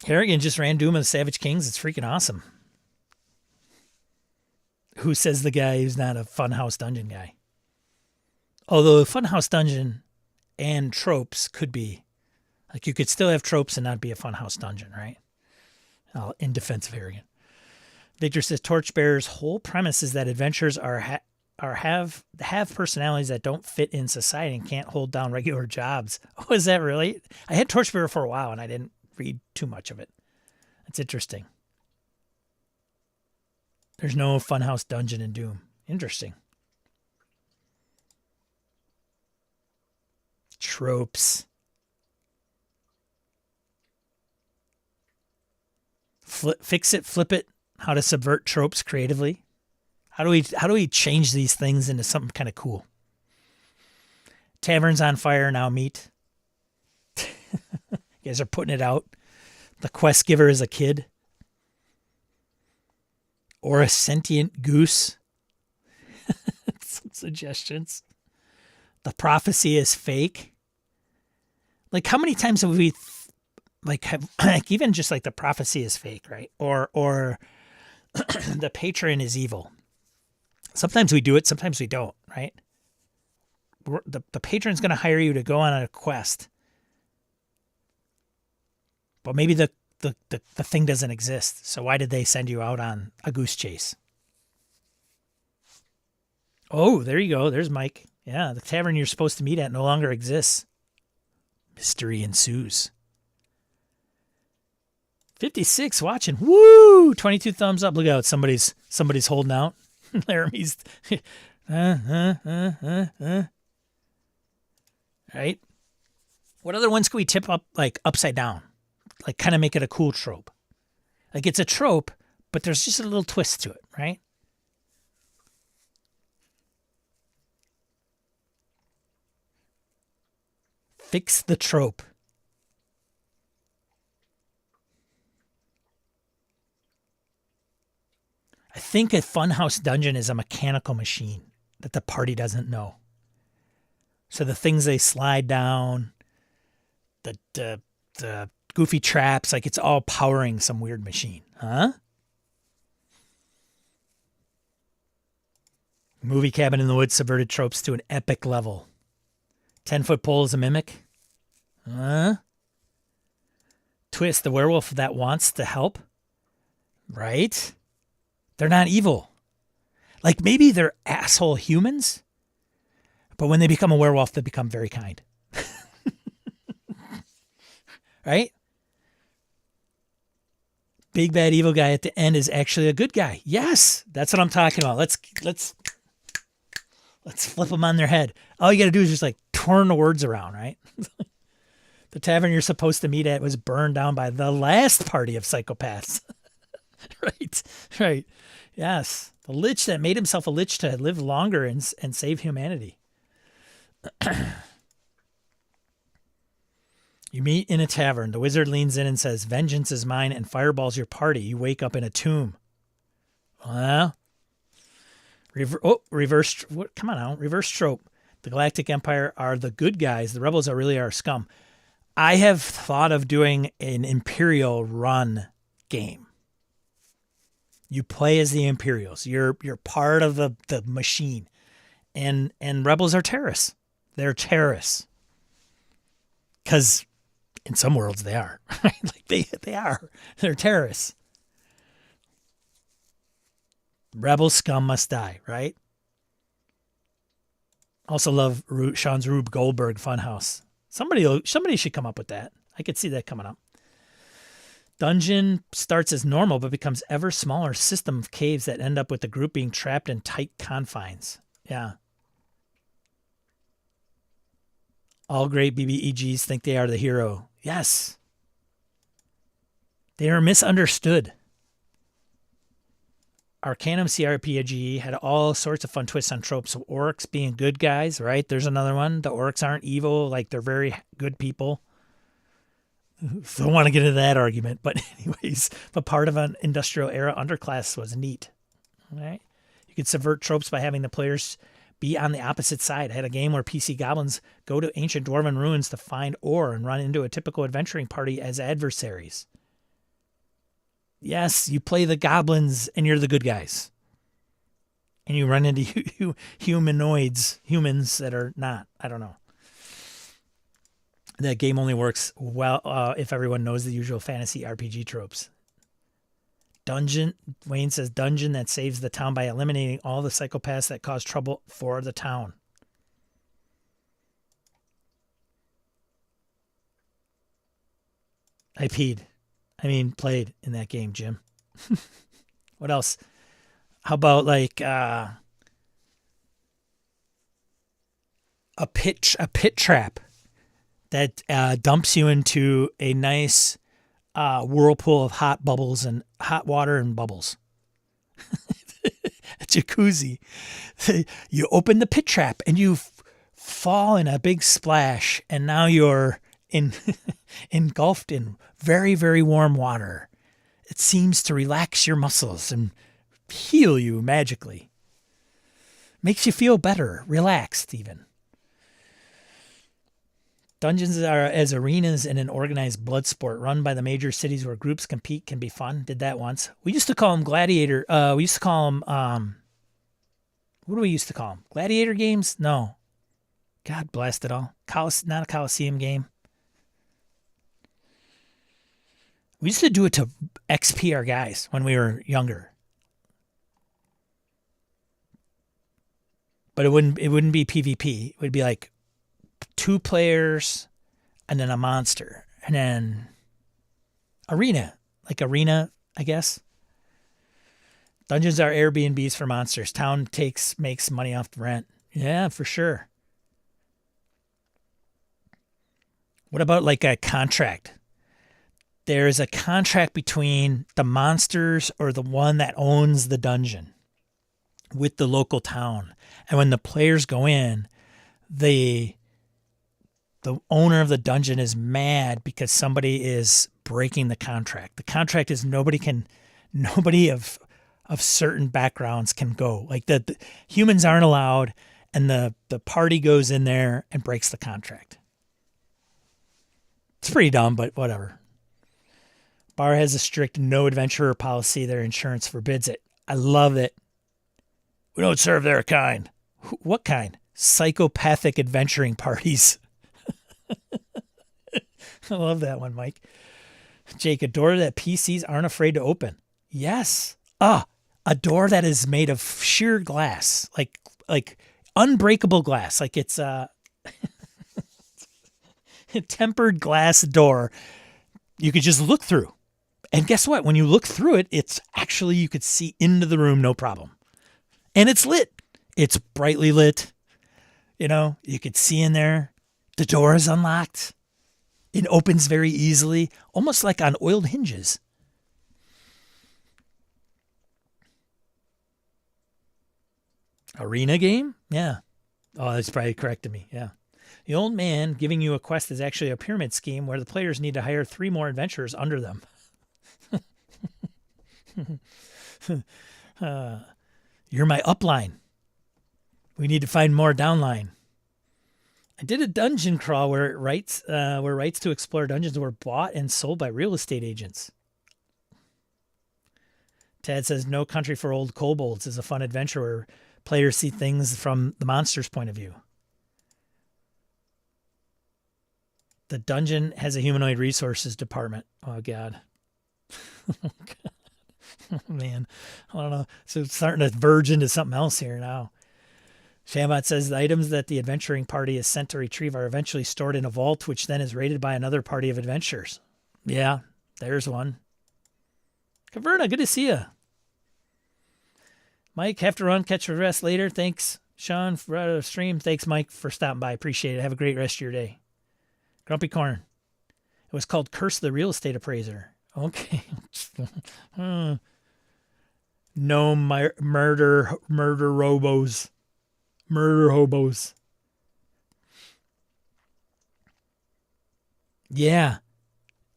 Harrigan just ran Doom of the Savage Kings. It's freaking awesome. Who says the guy who's not a Funhouse Dungeon guy? Although Funhouse Dungeon and Tropes could be, like, you could still have Tropes and not be a Funhouse Dungeon, right? In defense of Harrigan. Victor says Torchbearer's whole premise is that adventurers have personalities that don't fit in society and can't hold down regular jobs. Oh, is that really? I had Torchbearer for a while and I didn't read too much of it. That's interesting. There's no Funhouse Dungeon in Doom. Interesting. Tropes. Fix it, flip it. How to subvert tropes creatively. How do we change these things into something kind of cool? Taverns on fire now meet. You guys are putting it out. The quest giver is a kid. Or a sentient goose. Some suggestions. The prophecy is fake. Like, how many times have we, even just like the prophecy is fake, right? Or the patron is evil. Sometimes we do it, sometimes we don't, right? The patron's going to hire you to go on a quest. But maybe the thing doesn't exist. So why did they send you out on a goose chase? Oh, there you go. There's Mike. Yeah, the tavern you're supposed to meet at no longer exists. Mystery ensues. 56 watching. Woo! 22 thumbs up. Look out. Somebody's holding out. Laramie's. Right? What other ones can we tip up, like, upside down? Like, kind of make it a cool trope. Like, it's a trope, but there's just a little twist to it, right? Fix the trope. I think a Funhouse Dungeon is a mechanical machine that the party doesn't know. So the things they slide down, the goofy traps, like, it's all powering some weird machine. Huh? Movie Cabin in the Woods subverted tropes to an epic level. 10-foot pole is a mimic. Twist, the werewolf that wants to help. Right? They're not evil. Like, maybe they're asshole humans, but when they become a werewolf, they become very kind. Right? Big bad evil guy at the end is actually a good guy. Yes, that's what I'm talking about. Let's flip them on their head. All you got to do is just, like, turn the words around, right? The tavern you're supposed to meet at was burned down by the last party of psychopaths. Right. Yes. The lich that made himself a lich to live longer and save humanity. You meet in a tavern. The wizard leans in and says, vengeance is mine and fireballs your party. You wake up in a tomb. Well, reverse. Come on now. Reverse trope. The Galactic Empire are the good guys. The rebels are really our scum. I have thought of doing an Imperial run game. You play as the Imperials. You're part of the machine. And rebels are terrorists. They're terrorists. Because in some worlds they are. Right? Like they are. They're terrorists. Rebel scum must die, right? Also love Sean's Rube Goldberg Funhouse. Somebody should come up with that. I could see that coming up. Dungeon starts as normal but becomes ever smaller system of caves that end up with the group being trapped in tight confines. Yeah. All great BBEGs think they are the hero. Yes. They are misunderstood. Arcanum CRPG had all sorts of fun twists on tropes of orcs being good guys, right? There's another one. The orcs aren't evil, like they're very good people. Don't want to get into that argument, but anyways, but part of an industrial era underclass was neat. Right? You could subvert tropes by having the players be on the opposite side. I had a game where PC goblins go to ancient dwarven ruins to find ore and run into a typical adventuring party as adversaries. Yes, you play the goblins and you're the good guys. And you run into humans that are not. I don't know. That game only works well if everyone knows the usual fantasy RPG tropes. Wayne says, dungeon that saves the town by eliminating all the psychopaths that cause trouble for the town. Played in that game, Jim. What else? How about like a pit trap that dumps you into a nice whirlpool of hot bubbles and hot water and bubbles. A jacuzzi. You open the pit trap and you fall in a big splash, and now you're engulfed in very, very warm water. It seems to relax your muscles and heal you magically. Makes you feel better, relaxed even. Dungeons are as arenas in an organized blood sport run by the major cities where groups compete can be fun. Did that once. We used to call them gladiator. We used to call them, what do we used to call them? Gladiator games? No. God bless it all. Not a Coliseum game. We used to do it to XP our guys when we were younger. But it wouldn't be PvP. It would be like 2 players and then a monster. And then arena. Like arena, I guess. Dungeons are Airbnbs for monsters. Town makes money off the rent. Yeah, for sure. What about like a contract? There's a contract between the monsters or the one that owns the dungeon with the local town. And when the players go in, the owner of the dungeon is mad because somebody is breaking the contract. The contract is nobody of certain backgrounds can go. Like the humans aren't allowed, and the party goes in there and breaks the contract. It's pretty dumb, but whatever. Bar has a strict no adventurer policy. Their insurance forbids it. I love it. We don't serve their kind. What kind? Psychopathic adventuring parties. I love that one, Mike. Jake, a door that PCs aren't afraid to open. Yes. A door that is made of sheer glass, like unbreakable glass. Like it's a tempered glass door you could just look through. And guess what? When you look through it, it's actually, you could see into the room, no problem. And it's lit. It's brightly lit. You could see in there. The door is unlocked. It opens very easily, almost like on oiled hinges. Arena game? Yeah. Oh, that's probably corrected me. Yeah. The old man giving you a quest is actually a pyramid scheme where the players need to hire 3 more adventurers under them. You're my upline. We need to find more downline. I did a dungeon crawl where rights to explore dungeons were bought and sold by real estate agents. Tad says No Country for Old Kobolds is a fun adventure where players see things from the monster's point of view. The dungeon has a humanoid resources department. Oh, God. Oh, man. I don't know. So it's starting to verge into something else here now. Shambot says the items that the adventuring party is sent to retrieve are eventually stored in a vault, which then is raided by another party of adventurers. Yeah, there's one. Caverna, good to see you. Mike, have to run, catch the rest later. Thanks, Sean, for the stream. Thanks, Mike, for stopping by. Appreciate it. Have a great rest of your day. Grumpy Corn. It was called Curse the Real Estate Appraiser. Okay. No murder robos. Murder hobos. Yeah.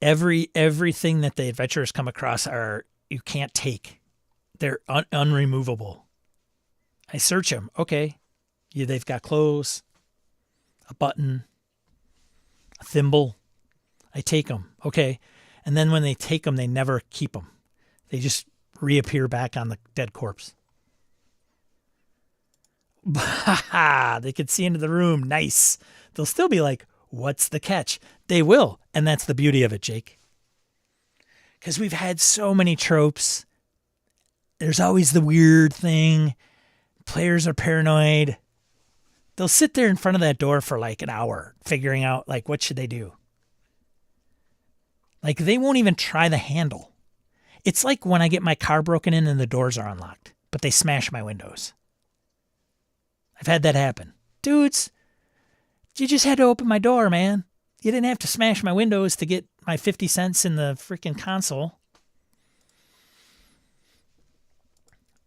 Everything that the adventurers come across you can't take. They're unremovable. I search them. Okay. Yeah, they've got clothes, a button, a thimble. I take them. Okay. And then when they take them, they never keep them. They just reappear back on the dead corpse. They could see into the room. Nice. They'll still be like, what's the catch? They will. And that's the beauty of it, Jake. Because we've had so many tropes. There's always the weird thing. Players are paranoid. They'll sit there in front of that door for like an hour figuring out, like, what should they do? Like, they won't even try the handle. It's like when I get my car broken in and the doors are unlocked, but they smash my windows. I've had that happen. Dudes, you just had to open my door, man. You didn't have to smash my windows to get my 50 cents in the freaking console.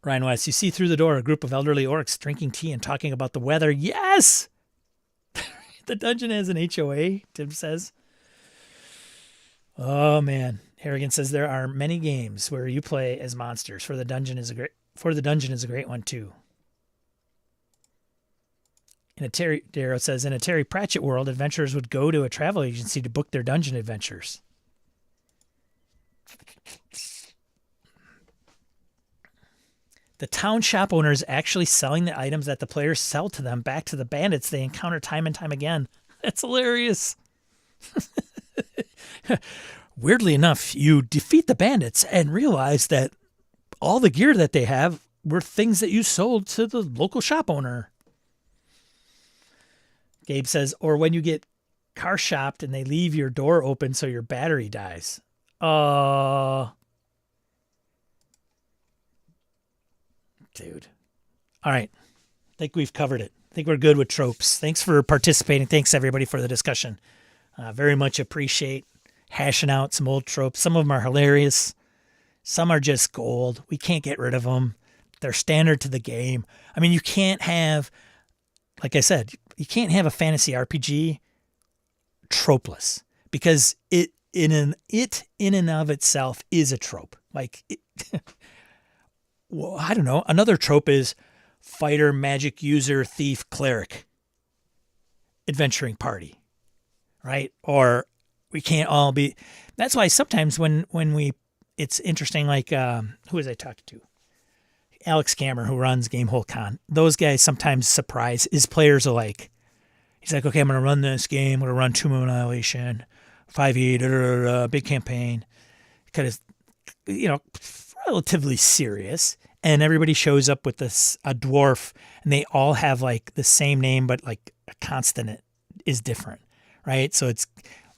Ryan West, you see through the door a group of elderly orcs drinking tea and talking about the weather. Yes! The dungeon has an HOA, Tim says. Oh, man. Harrigan says there are many games where you play as monsters. For the Dungeon is a great one, too. Darrow says, in a Terry Pratchett world, adventurers would go to a travel agency to book their dungeon adventures. The town shop owner is actually selling the items that the players sell to them back to the bandits they encounter time and time again. That's hilarious. Weirdly enough, you defeat the bandits and realize that all the gear that they have were things that you sold to the local shop owner. Gabe says, or when you get car shopped and they leave your door open so your battery dies. Dude. All right. I think we've covered it. I think we're good with tropes. Thanks for participating. Thanks, everybody, for the discussion. Very much appreciate hashing out some old tropes. Some of them are hilarious. Some are just gold. We can't get rid of them. They're standard to the game. I mean, you can't have, like I said, you can't have a fantasy RPG tropeless because it in and of itself is a trope. Like, well, I don't know. Another trope is fighter, magic user, thief, cleric, adventuring party, right? Or we can't all be. That's why sometimes when it's interesting. Like who was I talking to? Alex Kammer, who runs Gamehole Con. Those guys sometimes surprise his players are like, he's like, okay, I'm going to run this game. I'm going to run Tomb of Annihilation, 5e, big campaign. Kind of, relatively serious. And everybody shows up with a dwarf, and they all have like the same name, but like a consonant is different, right? So it's,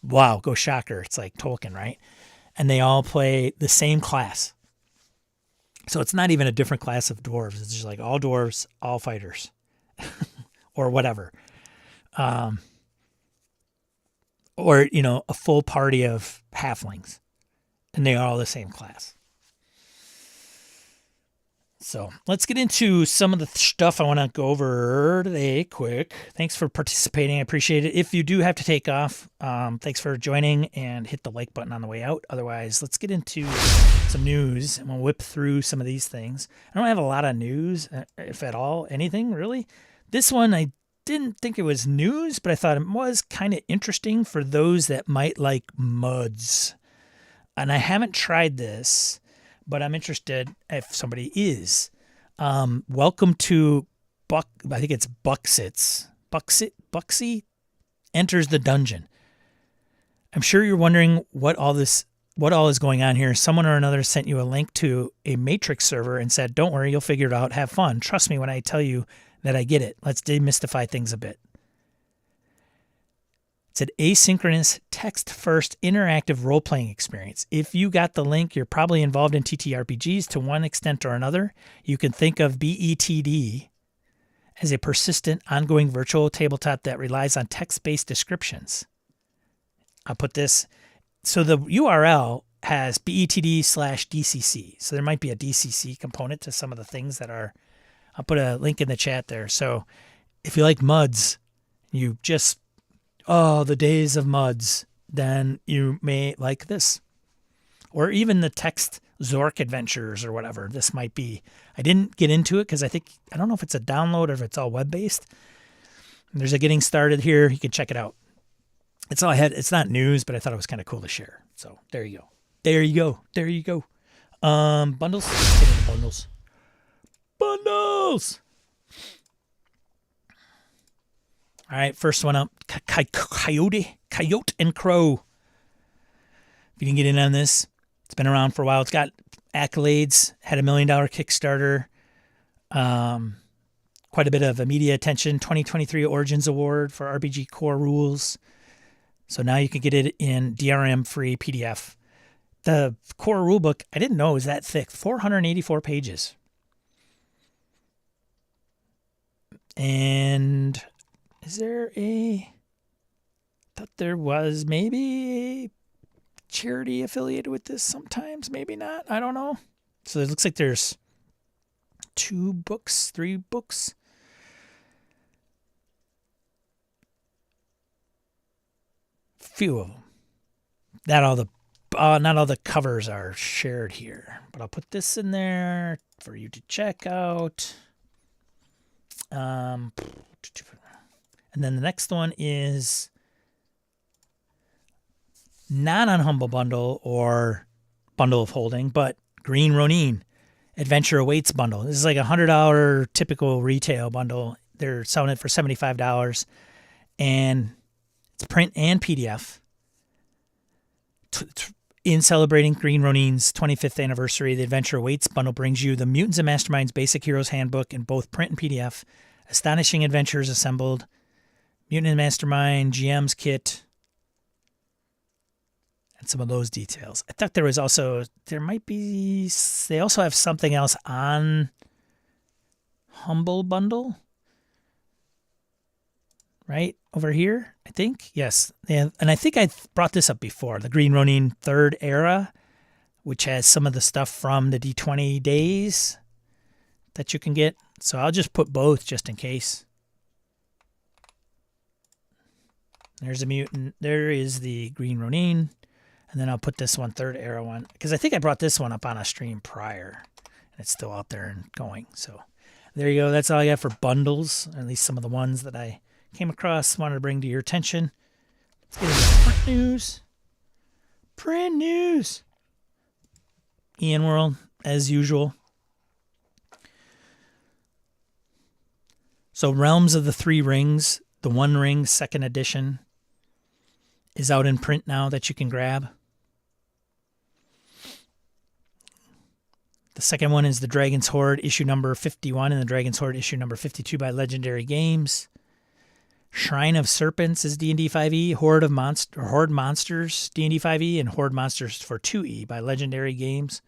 wow, go shocker. It's like Tolkien, right? And they all play the same class. So it's not even a different class of dwarves. It's just like all dwarves, all fighters, or whatever. Or, a full party of halflings, and they are all the same class. So let's get into some of the stuff I want to go over today quick. Thanks for participating. I appreciate it. If you do have to take off, thanks for joining, and hit the like button on the way out. Otherwise, let's get into some news, and we'll whip through some of these things. I don't have a lot of news, if at all, anything really. This one, I didn't think it was news, but I thought it was kind of interesting for those that might like muds. And I haven't tried this, but I'm interested if somebody is. Welcome to I think it's Buxits. Buxy enters the dungeon. I'm sure you're wondering what all is going on here. Someone or another sent you a link to a Matrix server and said, don't worry, you'll figure it out. Have fun. Trust me when I tell you that I get it. Let's demystify things a bit. It's an asynchronous, text-first, interactive role-playing experience. If you got the link, you're probably involved in TTRPGs to one extent or another. You can think of BETD as a persistent, ongoing virtual tabletop that relies on text-based descriptions. I'll put this. So the URL has BETD/DCC. So there might be a DCC component to some of the things that are. I'll put a link in the chat there. So if you like MUDs, you just, the days of MUDs, then you may like this. Or even the text Zork Adventures or whatever this might be. I didn't get into it because I don't know if it's a download or if it's all web-based. There's a getting started here. You can check it out. It's all I had. It's not news, but I thought it was kind of cool to share. So there you go. There you go. There you go. Bundles. Let's get into bundles. Bundles. All right, first one up. Coyote and Crow. If you didn't get in on this, it's been around for a while. It's got accolades. Had $1 million Kickstarter. Quite a bit of media attention. 2023 Origins Award for RPG Core Rules. So now you can get it in DRM-free PDF. The core rulebook, I didn't know it was that thick. 484 pages. And is there I thought there was maybe a charity affiliated with this sometimes. Maybe not. I don't know. So it looks like there's 3 books. Few of them. Not all the covers are shared here, but I'll put this in there for you to check out. And then the next one is not on Humble Bundle or Bundle of Holding, but Green Ronin Adventure Awaits Bundle. This is like $100 typical retail bundle. They're selling it for $75, and it's print and PDF. In celebrating Green Ronin's 25th anniversary, the Adventure Awaits bundle brings you the Mutants and Masterminds Basic Heroes Handbook in both print and PDF, astonishing adventures assembled, Mutant and Mastermind, GM's kit, and some of those details. I thought they also have something else on Humble Bundle. Right over here, I think. Yes. And I think I brought this up before. The Green Ronin Third Era, which has some of the stuff from the D20 days that you can get. So I'll just put both just in case. There's a mutant. There is the Green Ronin. And then I'll put this one, Third Era one. Because I think I brought this one up on a stream prior. And it's still out there and going. So there you go. That's all I got for bundles. Or at least some of the ones that I came across, wanted to bring to your attention. Let's get into print news. Print news. Ian World, as usual. So Realms of the Three Rings, the One Ring second edition, is out in print now that you can grab. The second one is the Dragon's Horde issue number 51 and the Dragon's Horde issue number 52 by Legendary Games. Shrine of Serpents is D&D 5e, Horde Monsters D&D 5e, and Horde Monsters for 2e by Legendary Games.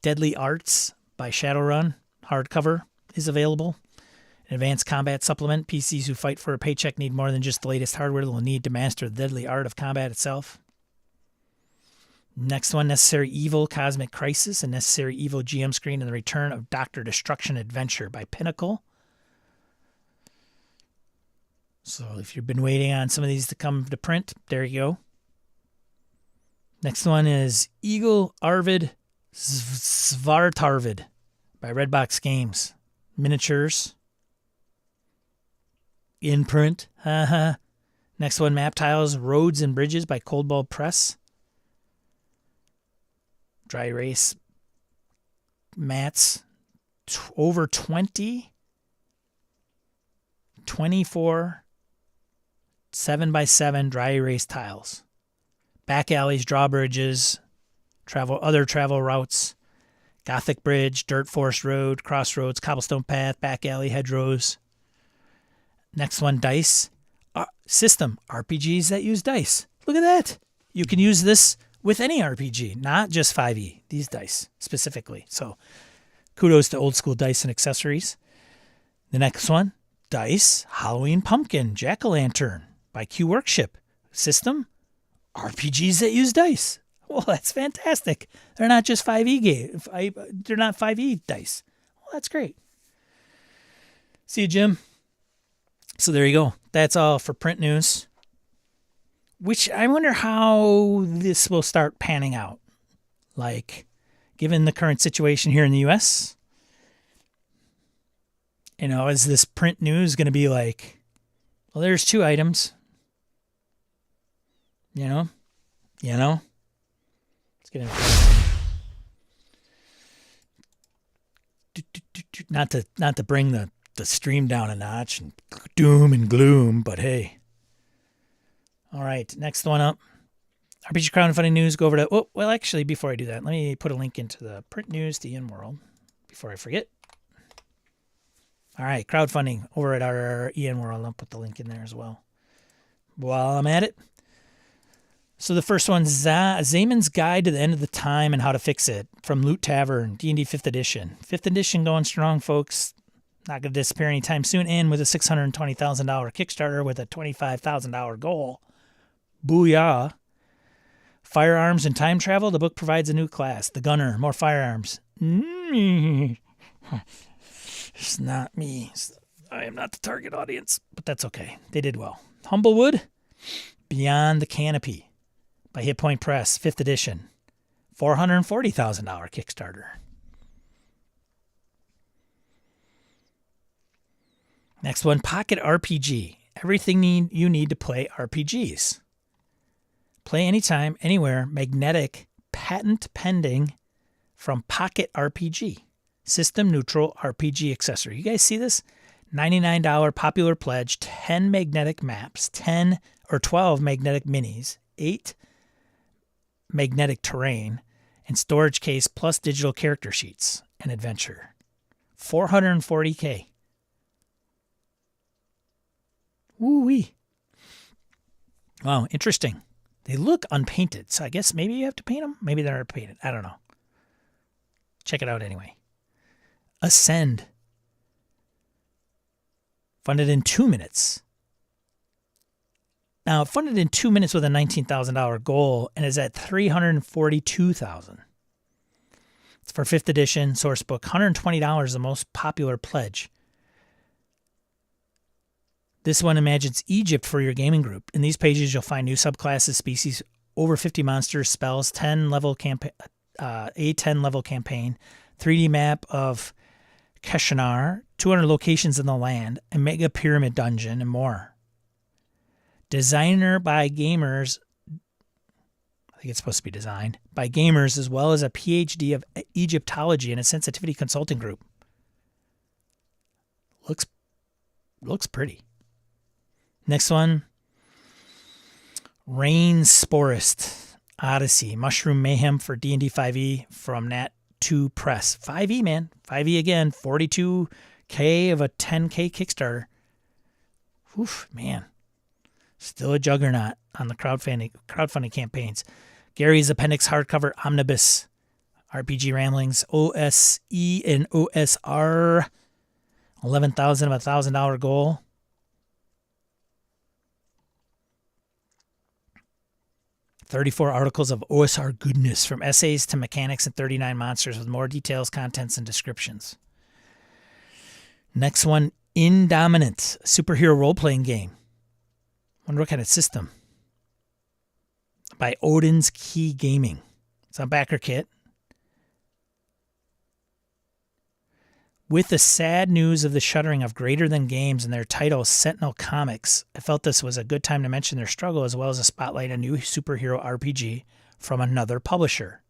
Deadly Arts by Shadowrun hardcover is available. An advanced combat supplement. PCs who fight for a paycheck need more than just the latest hardware. They'll need to master the deadly art of combat itself. Next one, Necessary Evil Cosmic Crisis, a Necessary Evil GM screen, and the Return of Dr. Destruction Adventure by Pinnacle. So if you've been waiting on some of these to come to print, there you go. Next one is Eagle Arvid Svartarvid by Redbox Games. Miniatures. In print. Next one, Map Tiles, Roads and Bridges by Cold Ball Press. Dry erase mats. Over 24 7x7 dry erase tiles. back alleys, drawbridges, other travel routes, Gothic Bridge, Dirt Forest Road, Crossroads, Cobblestone Path, back alley, hedgerows. Next one, dice. System, RPGs that use dice. Look at that. You can use this with any RPG, not just 5e, these dice specifically. So kudos to Old School Dice and Accessories. The next one, dice, Halloween Pumpkin, Jack-O-Lantern by Q Workshop. System, RPGs that use dice. Well, that's fantastic. They're not just 5e games. They're not 5e dice. Well, that's great. See you, Jim. So there you go. That's all for print news. Which I wonder how this will start panning out. Like, given the current situation here in the U.S., is this print news going to be like, well, there's 2 items. Let's get into it. Not to bring the stream down a notch and doom and gloom, but hey. All right, next one up. RPG crowdfunding news. Go over to, actually, before I do that, let me put a link into the print news, the IN-World, before I forget. All right, crowdfunding over at our IN-World. I'll put the link in there as well while I'm at it. So the first one, Zayman's Guide to the End of the Time and How to Fix It from Loot Tavern, D&D 5th edition. 5th edition going strong, folks. Not going to disappear anytime soon. And with a $620,000 Kickstarter with a $25,000 goal. Booyah. Firearms and time travel. The book provides a new class. The Gunner. More firearms. It's not me. I am not the target audience. But that's okay. They did well. Humblewood. Beyond the Canopy by Hit Point Press. 5th edition. $440,000 Kickstarter. Next one, Pocket RPG. Everything you need to play RPGs. Play anytime, anywhere, magnetic, patent pending from Pocket RPG. System neutral RPG accessory. You guys see this? $99 popular pledge, 10 magnetic maps, 10 or 12 magnetic minis, 8 magnetic terrain, and storage case plus digital character sheets and adventure. $440K. Woo-wee. Wow, interesting. They look unpainted, so I guess maybe you have to paint them. Maybe they're painted. I don't know. Check it out anyway. Ascend. Funded in 2 minutes. Now, funded in 2 minutes with a $19,000 goal and is at $342,000. It's for 5th edition, source book. $120, the most popular pledge. This one imagines Egypt for your gaming group. In these pages, you'll find new subclasses, species, over 50 monsters, spells, 10-level campaign, a 10-level campaign, 3D map of Keshanar, 200 locations in the land, a mega pyramid dungeon, and more. Designer by gamers, I think it's supposed to be designed, by gamers as well as a PhD of Egyptology and a sensitivity consulting group. Looks pretty. Next one, Rain Sporist Odyssey, Mushroom Mayhem for D&D 5e from Nat 2 Press. 5e, man. 5e again. $42K of a $10K Kickstarter. Oof, man. Still a juggernaut on the crowdfunding campaigns. Gary's Appendix Hardcover Omnibus. RPG Ramblings. OSE and OSR. $11,000 of a $1,000 goal. $34 articles of OSR goodness, from essays to mechanics and 39 monsters with more details, contents, and descriptions. Next one, Indominant, superhero role-playing game. Wonder what kind of system. By Odin's Key Gaming. It's on backer kit. With the sad news of the shuttering of Greater Than Games and their title Sentinel Comics, I felt this was a good time to mention their struggle as well as a spotlight a new superhero RPG from another publisher.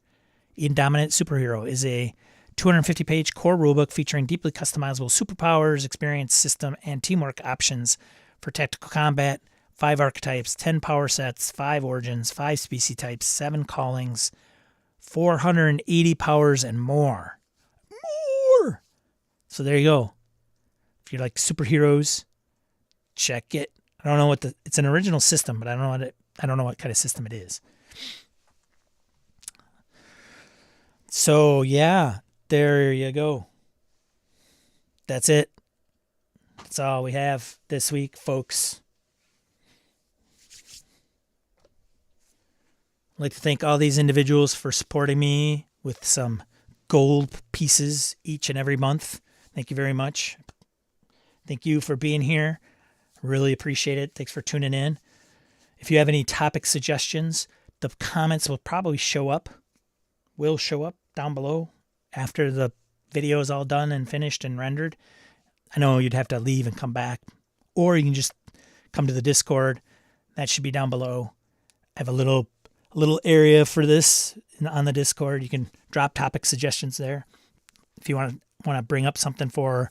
Indominant Superhero is a 250-page core rulebook featuring deeply customizable superpowers, experience system, and teamwork options for tactical combat, 5 archetypes, 10 power sets, 5 origins, 5 species types, 7 callings, 480 powers, and more. More! So there you go. If you like superheroes, check it. I don't know what it's an original system, but I don't know what kind of system it is. So yeah, there you go. That's it. That's all we have this week, folks. I'd like to thank all these individuals for supporting me with some gold pieces each and every month. Thank you very much. Thank you for being here. Really appreciate it. Thanks for tuning in. If you have any topic suggestions, the comments will probably show up down below after the video is all done and finished and rendered. I know you'd have to leave and come back, or you can just come to the Discord. That should be down below. I have a little area for this on the Discord. You can drop topic suggestions there. If you want to bring up something for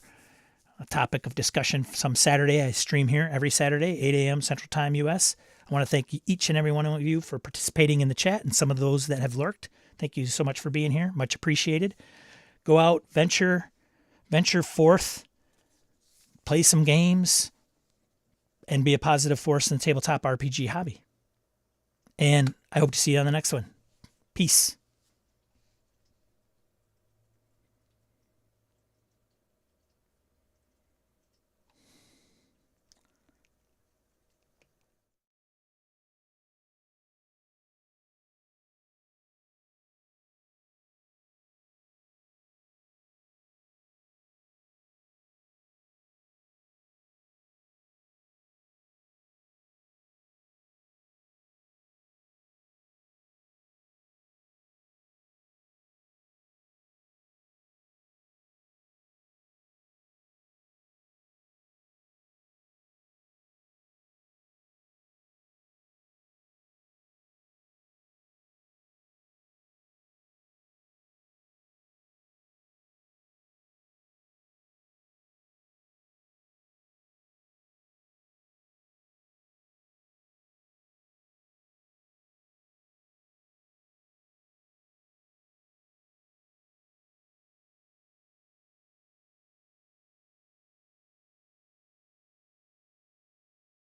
a topic of discussion some Saturday, I stream here every Saturday, 8 a.m. Central Time, U.S. I want to thank each and every one of you for participating in the chat, and some of those that have lurked. Thank you so much for being here. Much appreciated. Go out, venture forth, play some games, and be a positive force in the tabletop RPG hobby. And I hope to see you on the next one. Peace.